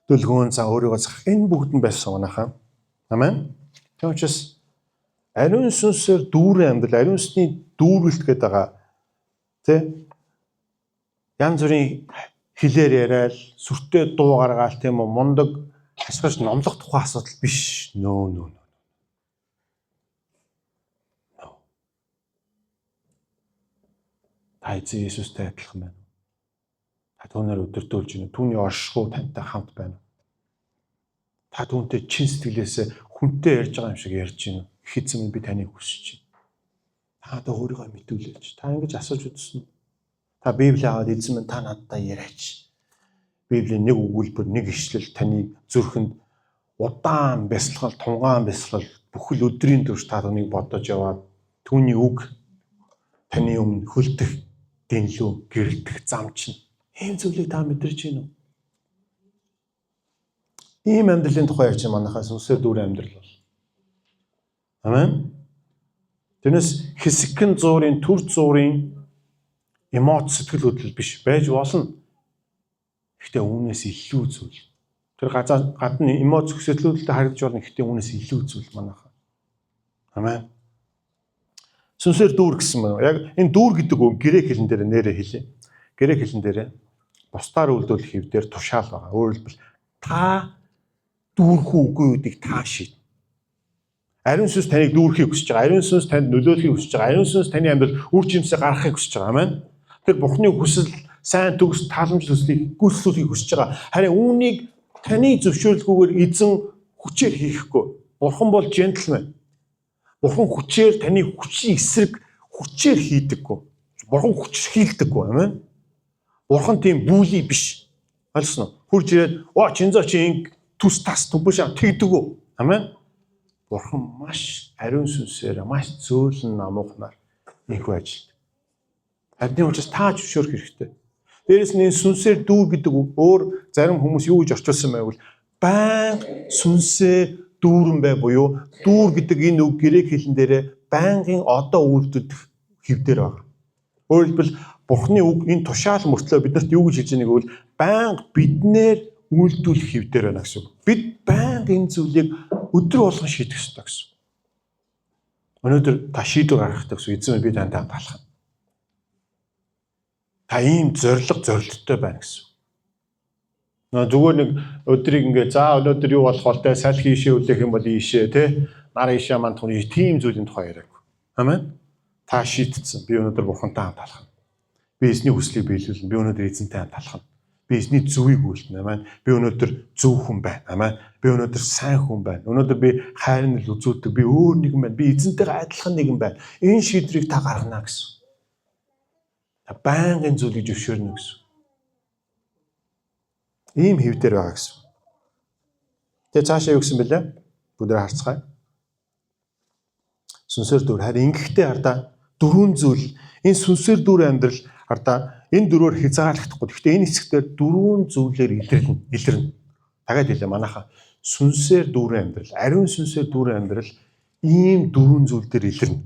Speaker 1: дүлгөөн цаа өөрийгөө захах энэ бүгд нь байсан манайхаа. Амен. Тийм учраас ариун сүнсээр дүүрэн амьдрал, ариун сүнсний дүүрэлт гэдэг байгаа. Тэ? Янз бүрийн хэлээр яриад, сүртэй дуу гаргаал тийм үү, мундаг хашгирч номлох тухай асуудал биш. Нөө. Та эзэн Есүстэй адилхан байна. Та түүнээр өдөртөөлж байна. Түүний оршихуй тантай хамт байна. Та түүнтэй чин сэтгэлээсээ хүнтэй ярьж байгаа юм шиг ярьж байна. Эзэн би таныг хүсэж байна. Та өөрийгөө мэдүүлээч. Та ингэж асууж үзсэн. Та Библи аваад эзэн минь та надтай яриач. Библийн нэг өгүүлбэр, нэг ишлэл таны зүрхэнд удаан бясалгал, тунгаан бясалгал бүхэл өдрийн турш та түүнийг бодож яваад түүний үг таны өмнө хөлдөх, гинлүү, гэрэлтэх зам чинь. Ийм зүйлийг та мэдэрч байна уу? Ийм амьдралын тухай ярьж манайхаа сүнсээр дүүрэн амьдрал бол. Амен. Тэрнээс хэсэгхэн зуурын, төр зуурын эмоц сэтгэл хөдлөл биш байж болно. Гэхдээ үүнээс илүү зүйл. Тэр гадна эмоц сэтгэл хөдлөлтэй харагдаж болно. Гэхдээ үүнээс илүү зүйл манайхаа. Амен. Сүнсээр дүүр гэсэн байна. Яг энэ дүүр гэдэг үг грек хэлэн дээр нэрээ хэлээ. Грек хэлэн дээр бусдаар үйлдвэрлэх хэвээр тушаал байгаа. Өөрөөр хэлбэл та дүүрэх үгүй гэдгийг та шийд. Ариун сүнс таныг дүүрхийг хүсэж байгаа. Ариун сүнс танд нөлөөлөхийг хүсэж байгаа. Ариун сүнс таны амьдрал үр жимсээ гаргахыг хүсэж байгаа. Амен. Тэр Бурхны хүсэл, сайн төгс, тааламжлал хүслийг гүйцэтгүүлэхийг хүсэж байгаа. Харин үүнийг таны зөвшөөрлгүйгээр эзэн хүчээр хийхгүй. Бурхан бол джентльмен. Бурхан хүчээр таны хүчийн эсрэг хүчээр хийдэггүй. Бурхан хүч хийлдэггүй, амин. Бурхан тийм бүлий биш. Ойлгосноо? Хурж ирээд чинзоо чи түс тас түбэш тэгдэггүй. Амин. Бурхан маш ариун сүнсээр, маш зөөлөн намуухнаар нэггүй ажилт. Харин учраас та зөвшөөрөх хэрэгтэй. Дээрээс нь сүнсээр дүүр гэдэг үг өөр зарим хүмүүс юу гэж орчуулсан байвал байнга сүнсээр дүүрэн бай буюу дүүр гэдэг энэ үг грек хэлэн дээрээ байнгын одоо үйлдэх хэвдэр байна. Өөрөөр хэлбэл Бурхны үг энэ тушаал мөртлөө биднэрт юу гэж хэлж байгааг бол байнга биднээр үйлдүүлэх хэвдэр байна гэсэн үг. Бид байнга энэ зүйлийг өдөр болгон шийдэх ёстой гэсэн. Өнөөдөр та шийдвэр гаргах гэсэн эзэн би тантай хамт. Та ийм зоригтой байна гэсэн. Зүгээр нэг өдрийг ингээ өнөөдөр юу болох вэ? Салхи ийшээ үлээх юм бол ийшээ тий. Нар ийшээ мантах нь тийм зүйлийн тухай яриаг. Амен. Та шийдтсэн. Би өнөөдөр Бурхантай хамт алхах. Би эзний хүслийг биелүүлнэ. Би өнөөдөр эзэнтэй хамт алхах. Би эзний зөвийг үйлдэнэ. Амен. Би өнөөдөр зөв хүн байна. Амен. Би өнөөдөр сайн хүн байна. Өнөөдөр би хайрын л үзүүлдэг. Би өөр нэгэн байна. Би эзэнтэйгээ адилхан нэгэн байна. Энэ шийдвэрийг та гаргана гэсэн. Байнгын зүйлийг зөвшөөрнө гэсэн. Ийм хэвдэр байгаа гэсэн. Тэгээ цаашаа юу гэсэн бэлээ? Бүгдээ харцгаая. Сүнсээр дүүр харин ингэхдээ хардаа дөрвөн зүйл энэ сүнсээр дүүр амьдрал хардаа энэ дөрвөөр хязгаарлагдахгүй. Гэхдээ энэ хэсгээр дөрвөн зүйлээр илэрнэ. Дахиад хэлээ манайхаа сүнсээр дүүр амьдрал, ариун сүнсээр дүүр амьдрал ийм дөрвөн зүйл дээр илэрнэ.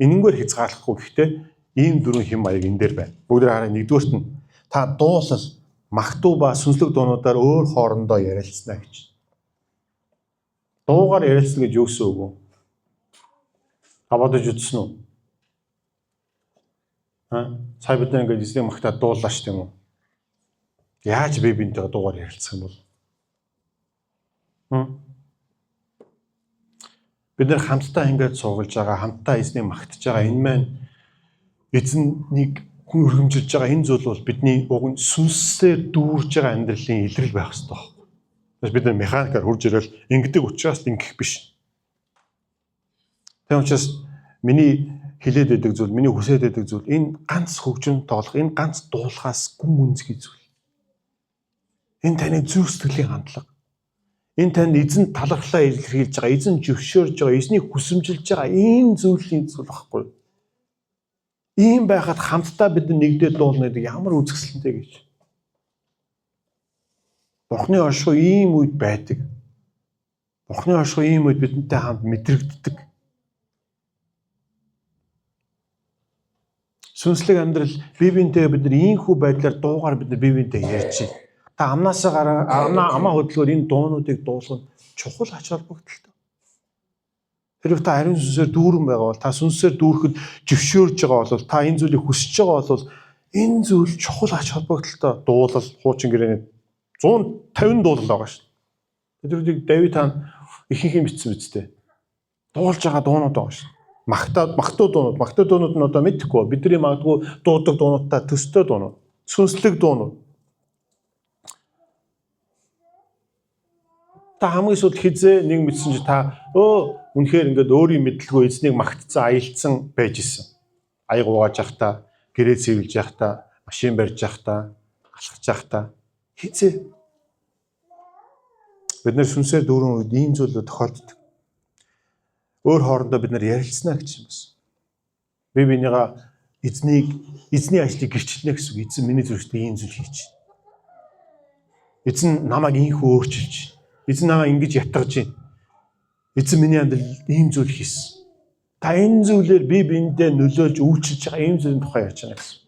Speaker 1: Энэнгээр хязгаарлахгүй. Гэхдээ ийм дөрвөн хэм маяг энэ дээр байна. Бүгдээ хараа нэгдүгээрт нь та дуулал, магтуу ба сүнслэг дуунуудаар өөр хоорондоо ярилцсна гэж. Дуугаар ярилцсан гэж юу гэсэн үг вэ? Та бодож үзсэн үү? Сая бид ингээд эзнийг магтаад дууллаа ш тийм үү? Яаж би бинтэйгээ дуугаар ярилцах юм бол? Бид нэр хамтдаа ингээд суугалж байгаа, хамтдаа эзнийг магтаж байгаа энэ маань эзнийг хүн өргөмжилж байгаа энэ зүйл бол бидний уг нь сүнсээр дүүрж байгаа амьдралын илрэл байх хэрэгтэй байна. Тэгээс бид нар механикаар хурж ирэл ингэдэг учраас ингэх биш. Тэгм учраас миний хэлээд байдаг зүйл, миний хүсээд байдаг зүйл энэ ганц хөгжим тоглох, энэ ганц дуулахаас гүн үнцгий зүйл. Энэ таны зүрх сэтгэлийн хандлага. Энэ танд эзэн талархлаа илэрхийлж байгаа, эзэн зөвшөөрж байгаа, эзнийг хүсэмжилж байгаа энэ зүйлийн зүйл багхгүй. Ийм байхад хамтдаа бид нэгдээд дуулна гэдэг ямар үзэсгэлэнтэй гэж. Бурхны оршихуй ийм үед байдаг. Бурхны оршихуй ийм үед бидэнтэй хамт мэдрэгддэг. Сүнслэг амьдрал бие биентэйгээ бид нар ийхүү байдлаар дуугаар бид нар бие биентэй ярьж байна. Та амаа хөдөлгөөр энэ дуунуудыг дуулах нь чухал ач холбогдолтой. Хэрвээ та ариун сүнсээр дүүрэн байгаа бол та сүнсээр дүүрэхэд зөвшөөрж байгаа бол та энэ зүйлийг хүсэж байгаа бол энэ зүйл чухал ач холбогдолтой. Дуулал хуучин гэрээний 150 дуулал байгаа шүү. Тэднийг Давид хаан ихэнх юм бичсэн биз дээ. Дуулж байгаа дуунууд байгаа шүү. Магтуу дуунууд нь одоо мэдэхгүй. Бидний магадгүй дуудаг дуунуудтай төстэй дуунууд, сүнслэг дуунууд. Та хамгийн сүүлд хизээ нэг мэдсэн чи та үнэхээр ингээд өөрийн мэдлгүй эзнийг магтцсан, аялцсан байж исэн. Аяг угааж явахдаа, гэрээ цэвэрлж явахдаа, машин барьж явахдаа, алхаж явахдаа хизээ. Бид нэр сүнсээр дүүрэн үед ийм зүйлүүд тохиолддог. Өөр хоорондоо бид нар ярилцсана гэж юм байна. Би бинийгаа эзний ажлыг гэрчлэнэ гэсэн үг. Эзэн миний зүрхтээ ийм зүйл хийж байна. Эзэн намайг ийхүү өөрчилж байна. Эзэн намайг ингэж ятгаж байна. Эзэн миний амьдрал ийм зүйл хийсэн. Та энэ зүйлээр би биендээ нөлөөлж үйлчилж байгаа ийм зүйлийн тухай ярьж байна гэсэн.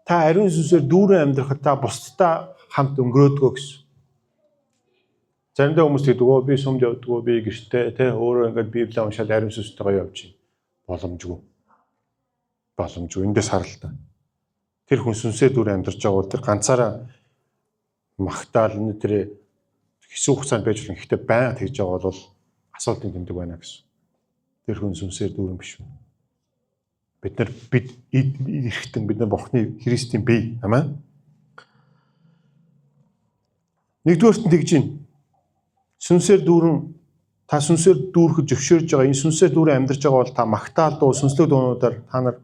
Speaker 1: Та ариун сүнсээр дүүрэн амьдрахад та бусдтай хамт өнгөрөөдгөө гэсэн. Заримдаа хүмүүс тэгдэг би сумд явдгоо би гэртээ өөрөө ингээд Библийг уншаад ариун сүнстэйгээ явж байна. Боломжгүй. Эндээс харалтаа. Тэр хүн сүнсээр дүүрэн амьдарч байгаа бол тэр ганцаараа магтаал тэр хэсэг хугацаанд байж болно. Гэхдээ байнга тэгж байгаа бол асуултын тэмдэг байна гэсэн. Тэр хүн сүнсээр дүүрэн биш үү? Бид эрхтэн бид нар Бурхны Христийн бие, амин. Нэгдүгээрт нь тэгж байна. Сүнсээр дүүрэн Та сүнсээр дүүрэх зөвшөөрж байгаа энэ сүнсээр дүүрэн амьдарч байгаа бол та магтаал дуу сүнслэг дуунуудаар та нар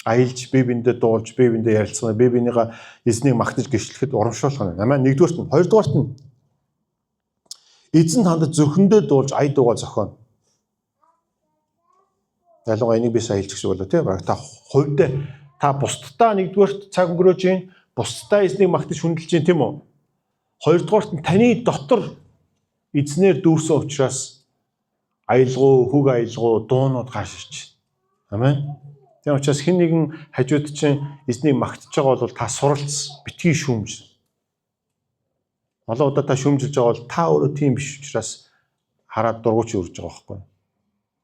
Speaker 1: аялж бие биендээ дуулж бие биендээ ярилцсан бие биенийгаа эзнийг магтаж гэрчлэхэд урамшуулах нь. Амин. Нэгдүгээрт нь, хоёрдугаарт нь эзэн танд зөвхөндөө дуулж ая дуугаа зохионо. Ялангуяа энийг би сая хэлчих шиг болоо тий. Та хувьдаа та бусдаа нэгдүгээрт цаг өнгөрөөж гин, бусдаа эзнийг магтаж хүндэлж гин тийм үү? Хоёрдугаарт нь таны дотор эзнэр дүүрсэн учраас аялгау, хөг аялгау, дуунууд гарч ирж байна. Амен. Тийм учраас хэн нэгэн хажууд чинь эзнийг магтаж байгаа бол та суралц, битгий шүүмж. Олон удаа та шүүмжилж байгаа бол та өөрөө тийм биш учраас хараад дургуйч үрж байгаа байхгүй.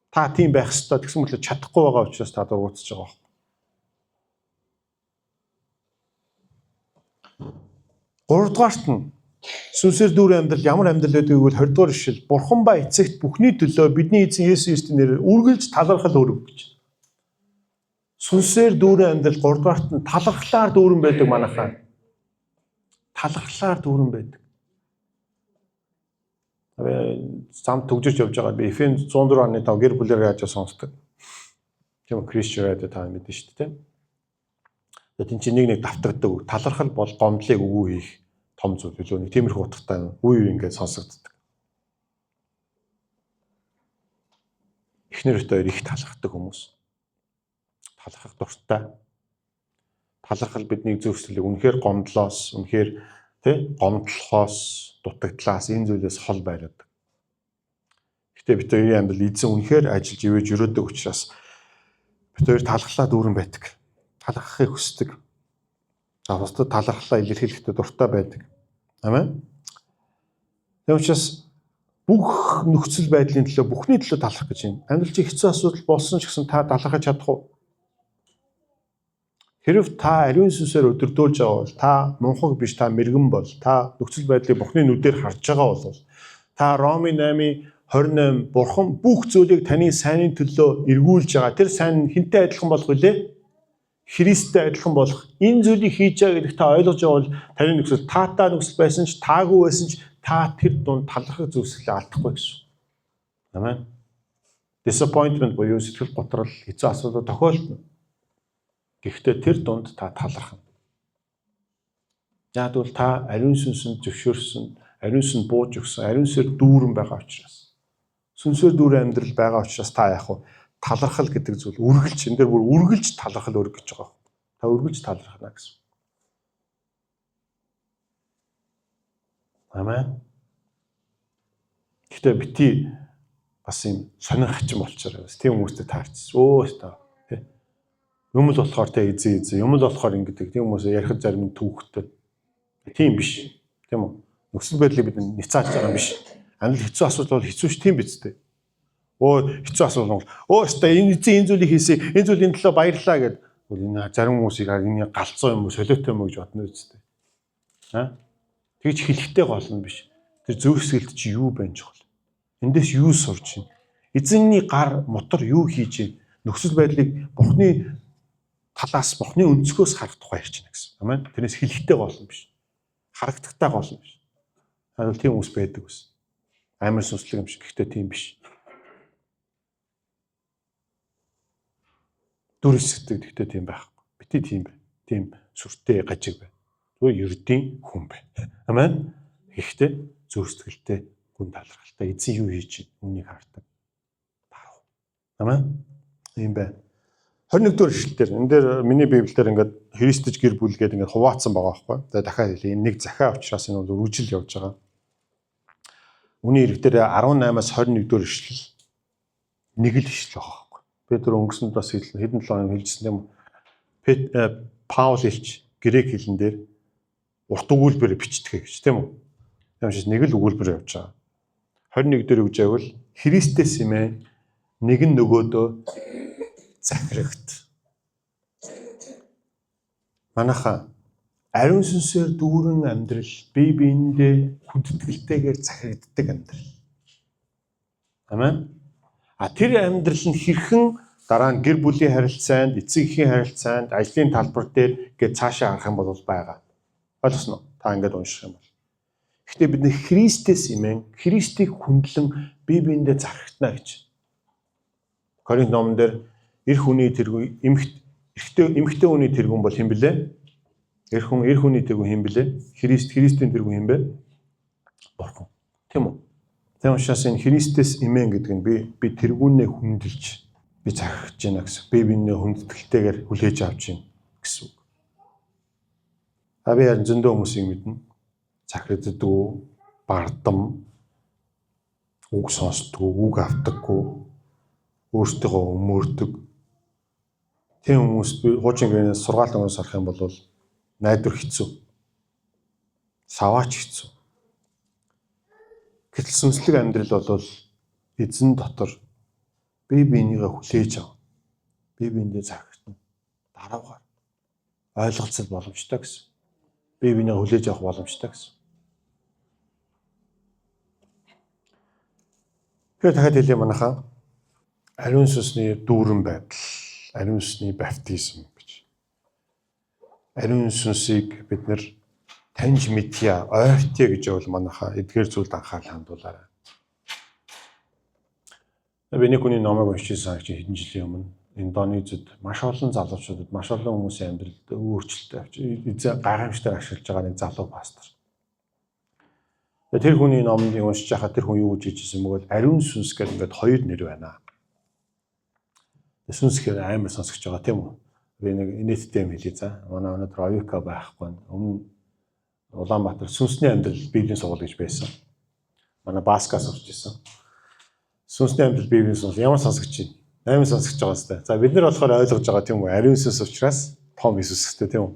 Speaker 1: Та тийм байх ёстой гэсэн мэт чадахгүй байгаа учраас та дургуутж байгаа байхгүй. Гуравдугаарт нь сүнсээр дүүрэн амьдрал ямар амьдрал байдгийг бол 20 дугаар ишлэл Бурхан ба эцэгт бүхний төлөө бидний эзэн Есүс Христосийн нэрээр үргэлж талархал өргөв гэж. Сүнсээр дүүрэн амьдрал 3 дугаарт нь талархлаар дүүрэн байдаг манайхаа. Талархлаар дүүрэн байдаг. Зам төгжиж явж байгаа би Эфен 104:5 гэр бүлээр яаж сонсдог. Тийм Кристиан радио та мэднэ шүү дээ. Тэгээд энэ чинь нэг давтагддаг. Талархал бол гомдлыг өгөө хийх том зүйл билүү. Нэг тиймэрхүү утгатай үе ингээд сонсогддог. Эхнэр өтөөр их талархдаг хүмүүс. Талархах дуртай. Талархал бидний зөвслөлийг үнэхээр гомдлоос, үнэхээр гомдлохоос, дутагдлаас энэ зүйлээс хол байраад. Гэтэ бид хоёрын амьдрал эзэн үнэхээр ажиллаж ивэж өрөөдөг учраас бид хоёр талархлаа дүүрэн байдаг. Талархахыг хүсдэг. Бусдад талархлаа илэрхийлэхдээ дуртай байдаг. Амен. Тэгм учраас бүх нөхцөл байдлын төлөө бүхний төлөө талархах гэж юм. Амьдрал чи хэцүү асуудал болсон ч гэсэн та талархаж чадах уу? Хэрв та ариун сүнсээр өдөрдүүлж байгаа бол та мунхаг биш, та мэрэгэн бол, та нөхцөл байдлыг Бурхны нүдээр харж байгаа бол та Ромын 8:28 Бурхан бүх зүйлийг таны сайнны төлөө эргүүлж байгаа. Тэр сайн хинтээ адилхан болох үлээ? Христтэй адилхан болох. Энэ зүйлийг хийж байгаа гэдэгт та ойлгож байгаа бол таны нөхцөл таатай нөхцөл байсан ч таагүй байсан ч та тэр дунд талархах зүйлсээ алдахгүй гэсэн. Амен. Disappointment буюу сэтгэл готрол, хэцүү асуудал тохиолдно. Гэхдээ тэр дунд та талархна. Яг бол та ариун сүнсэнд зөвшөөрсөн, ариун сүнс бууж өгсөн, ариун сүнсээр дүүрэн байгаа учраас. Сүнсээр дүүрэн амьдрал байгаа учраас та яах вэ? Талархал гэдэг зүйл үргэлж энэ дээр бүр үргэлж талархал өрг гэж байгаа. Та үргэлж талархна гэсэн. Амен. Гэхдээ бити бас юм сонир хачин болчихоор байна. Тийм хүмүүстэй таарч. Өө та юм л болохоор тэ эзээ юм л болохоор ингэдэг тийм хүмүүс ярих зарим нь түүхтэй. Тийм биш. Тийм үү? Нөхцөл байдлыг бид няцааж байгаа юм биш. Амьдрал хэцүү асуудал бол хэцүү ш тийм биз дээ. Өө хэцүү асуудал бол өөстө энэ зүйлийг хийсэн энэ зүйлийн төлөө баярлалаа гэд энэ зарим хүмүүсийг энэ галзуу юм уу солиотой юм уу гэж бодно үсттэй. Тэгж хэлэхтэй гол нь биш. Тэр зөв сэтгэлд чи юу байна чухал. Эндээс юу сурч байна? Эзэнний гар мотор юу хийж байна? Нөхцөл байдлыг Бурхны талаас Бурхны өнцгөөс харах тухай ярьж байна гэсэн. Амен. Тэрнээс хэлэхтэй гол нь биш. Харагдахтай гол нь биш. Харин тийм хүмүүс байдаг ус. Амар сүнслэг юм шиг. Гэхдээ тийм биш. Дүр сэтгэдэг гэхдээ тийм байхгүй. Бити тийм байна. Тийм сүртэй гажиг байна. Зүгээр ердийн хүн байна. Амен. Гэхдээ зөв сэтгэлтэй гүн талархалтай эзэн юу хийж үнийг хардаг. Баруун. Амен. Ийм байна. 21 дугаар ишлэлээр энэ дээр миний библиэлд ингээд Христэж гэр бүл гэдэг ингээд хуваацсан байгаа байхгүй. Тэгээ дахиад хэлээ. Энэ нэг захиа учраас энэ бол үржил явж байгаа. Үүний ирэг дээр 18-аас 21 дугаар ишлэл нэг л ишлэл байгаа байхгүй. Петр өнгөрсөнд бас хэдэн 7 хоног хэлжсэн юм. Паул хэлж грек хэлэн дээр урт өгүүлбэрээр бичдэг гэж тийм үү? Ямшис нэг л өгүүлбэр явж байгаа. 21 дээр үгж байвал Христэс юмээ нэг нь нөгөөдөө захирагт. Манайхаа ариун сүнсээр дүүрэн амьдрал бие биендээ хүндэтгэлтэйгээр захирагддаг амьдрал. Амен. Тэр амьдрал нь хэрхэн дараа нь гэр бүлийн харилцаанд, эцэг эхийн харилцаанд, ажлын талбар дээр гээд цаашаа харах юм бол байгаа. Ойлгосноо? Та ингээд унших юм бол. Гэхдээ бид нэг Христэс имэн Христийг хүндлэн бие биендээ зархитна гэж. Коринт номон дээр эр хүний тэргүүн эмхтэй хүний тэргүүн бол хэн блэ? Эр хүний тэргүүн хэн блэ? Христийн тэргүүн хэн бэ? Бурхан. Тийм үү? Тийм учраас энэ Христэс имэн гэдэг нь би тэргүүнээ хүндэлж би зархиж байна гэсэн. Би биенээ хүндэтгэлтэйгээр хүлээж авч байна гэсэн үг. Би харин зөндөө хүмүүсийг мэднэ. Захирддаггүй, бардам, үг сонсдоггүй, үг автдаггүй, өөртөө өмөрдөг. Тийм хүмүүс би хуучин гэрээс сургаалт өнгөс харах юм бол найдвар хэцүү. Саваач хэцүү. Гэтэл сүнслэг амьдрал бол эзэн дотор бие биенийгээ хүлээж ав. Бие биендээ зархитна. Дараагаар ойлголцол боломжтой гэсэн. Бие биенээ хүлээж авах боломжтой гэсэн. Тэгэхээр дахиад хэлье манайхаа. Ариун сүнсний дүүрэн байдал, ариун сүнсний баптизм гэж. Ариун сүнсийг бид нэр таньж мэдье, ойртъя гэж бол манайхаа эдгээр зүйлд анхаарал хандуулаарай. Би нэг хүний номыг уншижсэн хэдэн жилийн өмнө Индонезид маш олон залуучуудад маш олон хүмүүсийн амьдралд өөрчлөлт авч гайхамшигтайгаар ашиглаж байгаа нэг залуу пастор. Тэр хүний номыг уншиж байхад тэр хүн юу гэж хэлжсэн бэ гэвэл ариун сүнс гэдэг ингээд хоёр нэр байна. Сүнс гэхээр амар сонсогч байгаа тийм үү? Би нэг инээдтэй юм хэлье за. Манай өнөөдөр оюука байхгүй. Өмнө Улаанбаатар сүнсний амьдрал библийн сургууль гэж байсан. Манай Баскаас сурч ирсэн. Сүнсний амьдрал библийн сургууль ямар сонсогч юм? Амар сонсогч байгаа сте. За бид нар болохоор ойлгож байгаа тийм үү? Ариун сүнс учраас том Иесустэй тийм үү?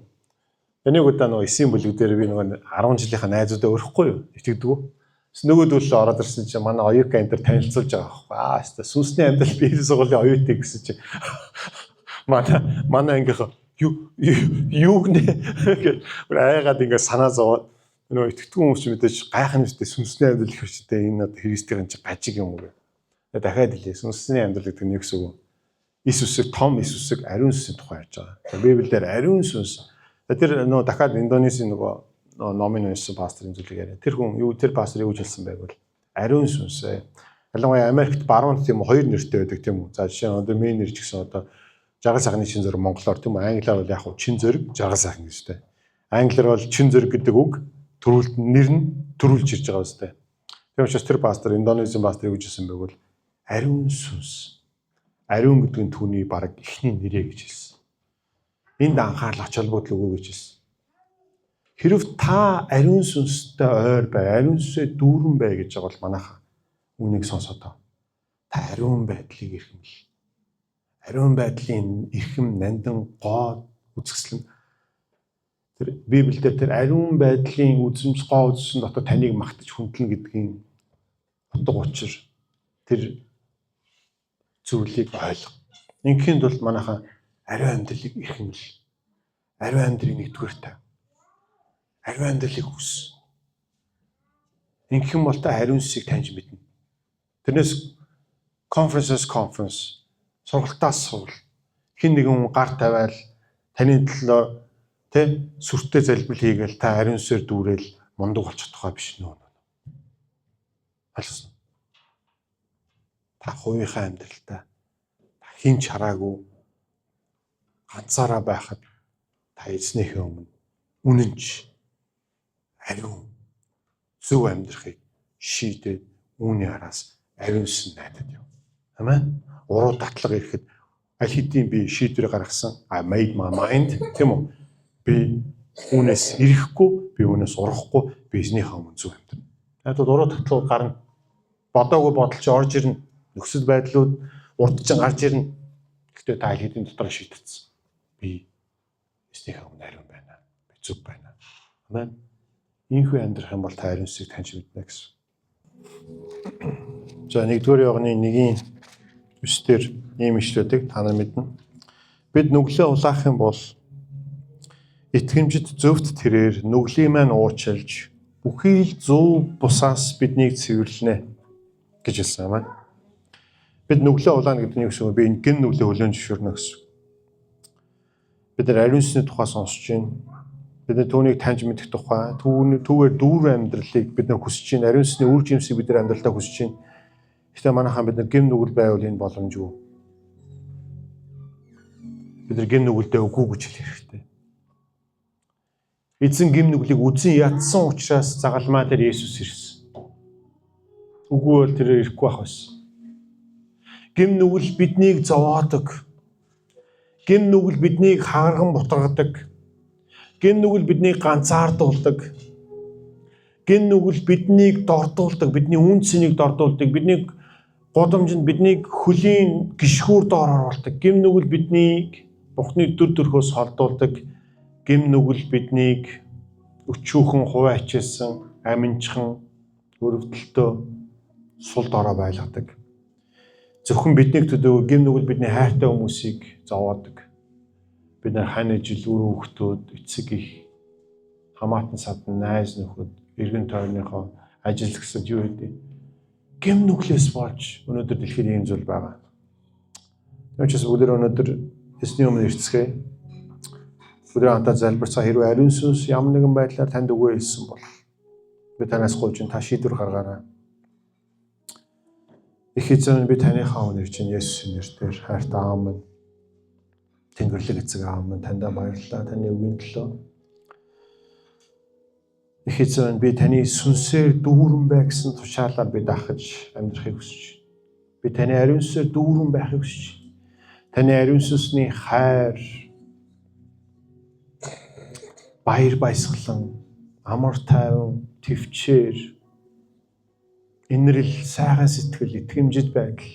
Speaker 1: Энийг удаа нөгөө эсийн бүлэг дээр би нөгөө 10 жилийнхаа найзуудаа өрөхгүй юу? Итгэдэггүй. Нөгөөдөл ороод ирсэн чинь манай оюука энэ төр танилцуулж байгаа байхгүй. Сүнсний амьдрал библийн сургуулийн оюутыг гэсэн чинь манай ангийнхаа юу нэ гэж айгаад ингээ санаа зовоод нөгөө итгэдэггүй хүмүүс ч мэдээж гайхах нүстэй сүнсний амьдрал хэрчтэй энэ одоо Христийн чи гажиг юм уу гэ. Тэгээ дахиад хэлээ сүнсний амьдрал гэдэг нь юу гэсэн үг? Иесусыг том Иесусыг ариун сүнсийн тухай ярьж байгаа. Библиэлд ариун сүнс. Тэр нөгөө дахиад Индонезийн нөгөө номын уншсан пасторын зүйлийг яриа. Тэр пастор юу хэлсэн байвал ариун сүнсээ. Ялангуяа Америкт баруун тийм хоёр нэртэй байдаг тийм үү? За жишээ нь одоо миний нэр ч гэсэн одоо жаргал сайхны чин зөрөг монголоор тийм үү? Англиар бол яг хуу чин зөрөг жаргал сайхан гэжтэй. Англиар бол чин зөрөг гэдэг үг төрүүлт нэр нь төрүүлж ирж байгаа үстэй. Тийм учраас тэр пастор Индонезийн пастор юу хэлсэн байвал ариун сүнс. Ариун гэдэг нь түүний баг эхний нэрээ гэж хэлсэн. Энд анхаарал ач холбогдол өгөө гэж хэлсэн. Хэрв та ариун сүнстэй ойр бай, ариун сүнсээ дүүрэн бай гэж байгаа бол манайха үнийг сонсоод та ариун байдлыг эрхэмл. Ариун байдлын эрхэм нандин гоо үзэсгэлэн тэр Библиэлд тэр ариун байдлын үзэмж гоо үзсэн дотор таныг магтаж хүндлэн гэдгийн утга учир тэр зүйлийг ойлго. Ингээнд бол манайха ариун амьдралыг эрхэмл. Ариун амьдралыг нэгдүгээр та. Ариун амьдралыг хүс. Ингэх юм бол та ариун сүнсийг таньж мэднэ. Тэрнээс conference сургалтаас суул. Хин нэгэн гар тавиал таны төлөө тэ сүртэй залбил хийгээл та ариун сүсээр дүүрэл мундаг болчих тухай биш нөө. Алсан. Та хувийнхаа амьдралдаа хин чараагүй ганцаараа байхад та эзнийхээ өмнө үнэнч ариун зөв амьдрахыг шийдээд үүний араас ариун сүнс найдаад яв. Амен. Уруу татлага ирэхэд аль хэдийн би шийдвэр гаргасан. I made my mind тийм үү? Би үүнээс ирэхгүй, би үүнээс урахгүй, би эзнийхээ өмнө зөв амьдрна. Надад уруу татлага гарна. Бодоогүй бодолч орж ирнэ. Нөхцөл байдлууд урдчин гарч ирнэ. Гэхдээ та аль хэдийн дотор шийдчихсэн. Би эзнийхээ өмнө ариун байна. Би зөв байна. Амен. Ийхүү амьдрах юм бол та ариун сүнсийг таньж мэднэ гэсэн. За 1-р Иоганны 1:9-дэр ийм ишлэдэг та нар мэднэ. Бид нүглээ улаах юм бол итгэмжид зөвхт тэрээр нүглийн маань уучилж бүхий л зөв бусаас биднийг цэвэрлэнэ гэж хэлсэн юм. Бид нүглээ улаана гэдэг нь юу гэсэн үг? Би энэ гин нүглээ хөлөөн зөвшөөрнө гэсэн. Бид нар ариун сүнсний тухай сонсож байна. Бид түүнийг таньж мэдэх тухай түүгээр дүүрэн амьдралыг бид хүсэж чинь, ариун сүнсний үр жимсийг бид амьдралдаа хүсэж чинь. Гэхдээ манайхан бид гим нүгэл байвал энэ боломжгүй. Бид гим нүгэлдээ үгүй гэж хэлэх хэрэгтэй. Эзэн гим нүглийг үзэн ядсан учраас загалмаа дээр Есүс ирсэн. Үгүй бол тэр ирэхгүй байх байсан. Гим нүгэл биднийг зовоодог. Гим нүгэл биднийг хаарган бутгадаг. Гим нүгэл биднийг ганцаардуулдаг. Гим нүгэл биднийг дордуулдаг, бидний үн цэнийг дордуулдаг, бидний гудамжинд биднийг хөлийн гიშгүүр доор оруулдаг. Гим нүгэл биднийг Бурхны дүр төрхөөс холдуулдаг. Гим нүгэл биднийг өчүүхэн хуваа хичээсэн, аминчхан, өрөвдөлтөө сул дорой байлгадаг. Зөвхөн биднийг төдөө гим нүгэл бидний хайртай хүмүүсийг зовоодог. Бид нар хань ижил үр хөвгтүүд, эцэг их, хамаатан садан, найз нөхөд, эргэн тойрныхоо ажилтгсад юу гэдэг. Гим нүглээс болж өнөөдөр дэлхийд ийм зүйл байгаа. Тэгвэл бүгд өнөөдөр эсний өмнө ирцгээе. Өдөр антаа залбирцаа хэрвээ ариун сүнс ямар нэгэн байдлаар танд өгөө хэлсэн бол би танаас гуйж та шийдвэр гаргаарай. Их эзэн би таныхаа өнөр чинь Есүсийн нэрээр хайртай аав минь, Тэнгэрлэг эцэг аав минь таньда баярлалаа таны үгийн төлөө. Их эзэн би таны сүнсээр дүүрэн бай гэсэн тушаалаар би дахиж амьдрахыг хүсэж байна. Би таны ариун сүнсээр дүүрэн байхыг хүсэж байна. Таны ариун сүнсний хайр, баяр баясгалан, амар тайван, төвчээр, инрэл, сайхан сэтгэл, итгэмжит байдал,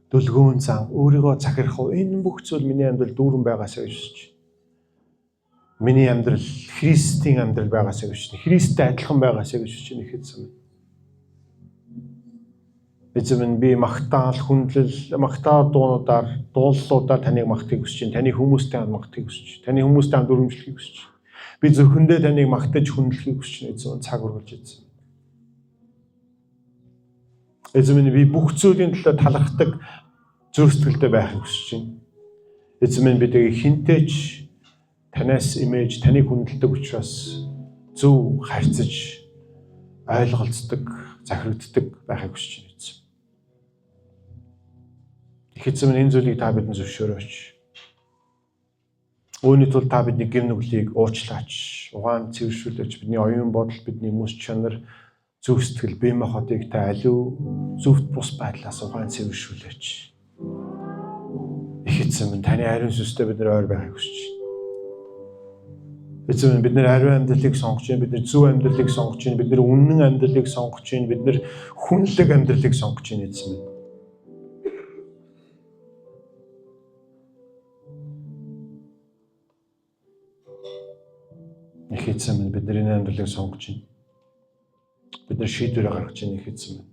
Speaker 1: дүлгөөн зан, өөрийгөө захирах энэ бүх зүйл миний амьдрал дүүрэн байгаасаа гэж хүсэж байна. Миний амьдрал Христийн амьдрал байгаасаа гэж байна. Христтэй адилхан байгаасаа гэж хүсэж байна их эзэн. Эзэн би магтаал, хүндлэл, магтаа дуунуудаар, дууллуудаар таныг магтахыг хүсэж байна. Таны хүмүүстэй хамт магтахыг хүсэж байна. Таны хүмүүстэй хамт өрөмжлөхийг хүсэж байна. Би зөвхөндөө таныг магтаж хүндлэхийг хүсэж байна. Эзэн цаг үргэлж эзэн. Эзэн би бүх зүйлийн төлөө талархдаг зүрх сэтгэлтэй байхыг хүсэж байна. Эзэн бидийг хинтээч танаас имэж, таныг хүндэлдэг учраас зөв харьцаж, ойлголцдог, захирагддаг байхыг хүсэж байна. Их эзэн энэ зүйлийг та бидэнд зөвшөөрөөч. Үүний тулд та бидний гим нүглийг уучлаач, угаан цэвэршүүлээч, бидний оюун бодол, бидний мэс чанар, зөв сэтгэл, бие махбодыг та аливаа зөвхт бус байдлаас угаан цэвэршүүлээч. Их эзэн таны ариун сүнстэй бид нар ойр байхыг хүсэж байна. Эзэн бид нар ариун амьдралыг сонгож байна, бид нар зөв амьдралыг сонгож байна, бид нар үнэн амьдралыг сонгож байна, бид нар хүнлэг амьдралыг сонгож байна эзэн. Их эзэн бид нар энэ амьдралыг сонгож байна. Бид нар шийдвэр гаргаж байна их эзэн.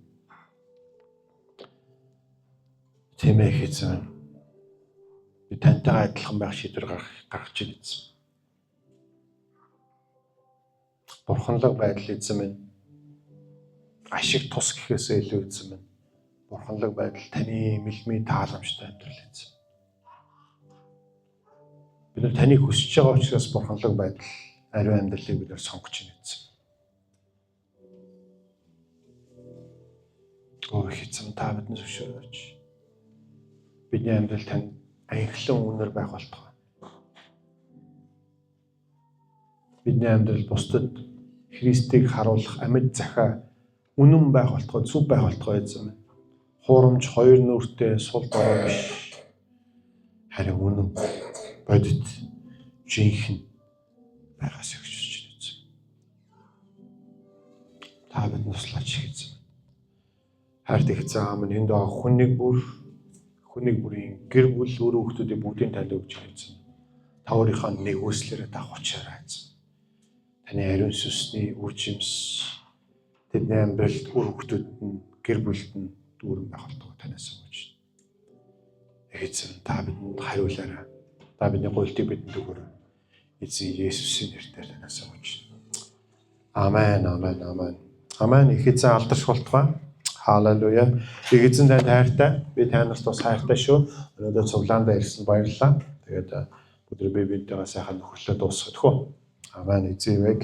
Speaker 1: Тийм ээ их эзэн. Би тантай адилхан байх шийдвэр гаргаж байна эзэн. Бурханлаг байдал эзэн минь ашиг тус гэхээсээ илүү эзэн минь. Бурханлаг байдал таны мэлмий тааламжтай амьдрал эзэн. Бид нар таныг хүсэж байгаа учраас бурханлаг байдал ариун амьдралыг бид нар сонгож байна эзэн. Өө эзэн та бидэнд зөвшөөрөөч. Бидний амьдрал тань аяглан үнээр байх болтугай. Бидний амьдрал бусдад Христийг харуулах амьд захаа үнэн байх болтугай, зөв байх болтугай эзэн. Хуурамч хоёр нүртэй сул дорой биш. Харин үнэн бодит жинхэнэ байгаас өгч байна эзэн. Та бидэнд туслаач эзэн. Хайрт их эзэн аав минь энд байгаа хүнийг бүрийн гэр бүл өөрөө хүмүүсийн бүгдийг танд өгч байна эзэн. Та өөрийнхөө нэгүслээрээ та хүчээрээ эзэн. Таны ариун сүнсний үр жимс тэдний амьдралд үр хүмүүсд нь гэр бүлд нь дүүрэн байх болтугай танаас өгч байна. Эзэн та бидэнд хариулаарай. Та бидний гуйлтыг бидэнд өгөөрэй. Эзэн Есүсийн нэрээр танаас өгч байна. Амен, амен, амен. Амен. Их эзэн алдарш болтугай. Халелуя. Их эзэн танд хайртай. Би танаас тус хайртай шүү. Өнөөдөр цуглаандаа ирсэн баярлалаа. Тэгээд өдөр би бидтэйгээ сайхан нөхөрлөө дуусгах хөө. Амен эзэвэг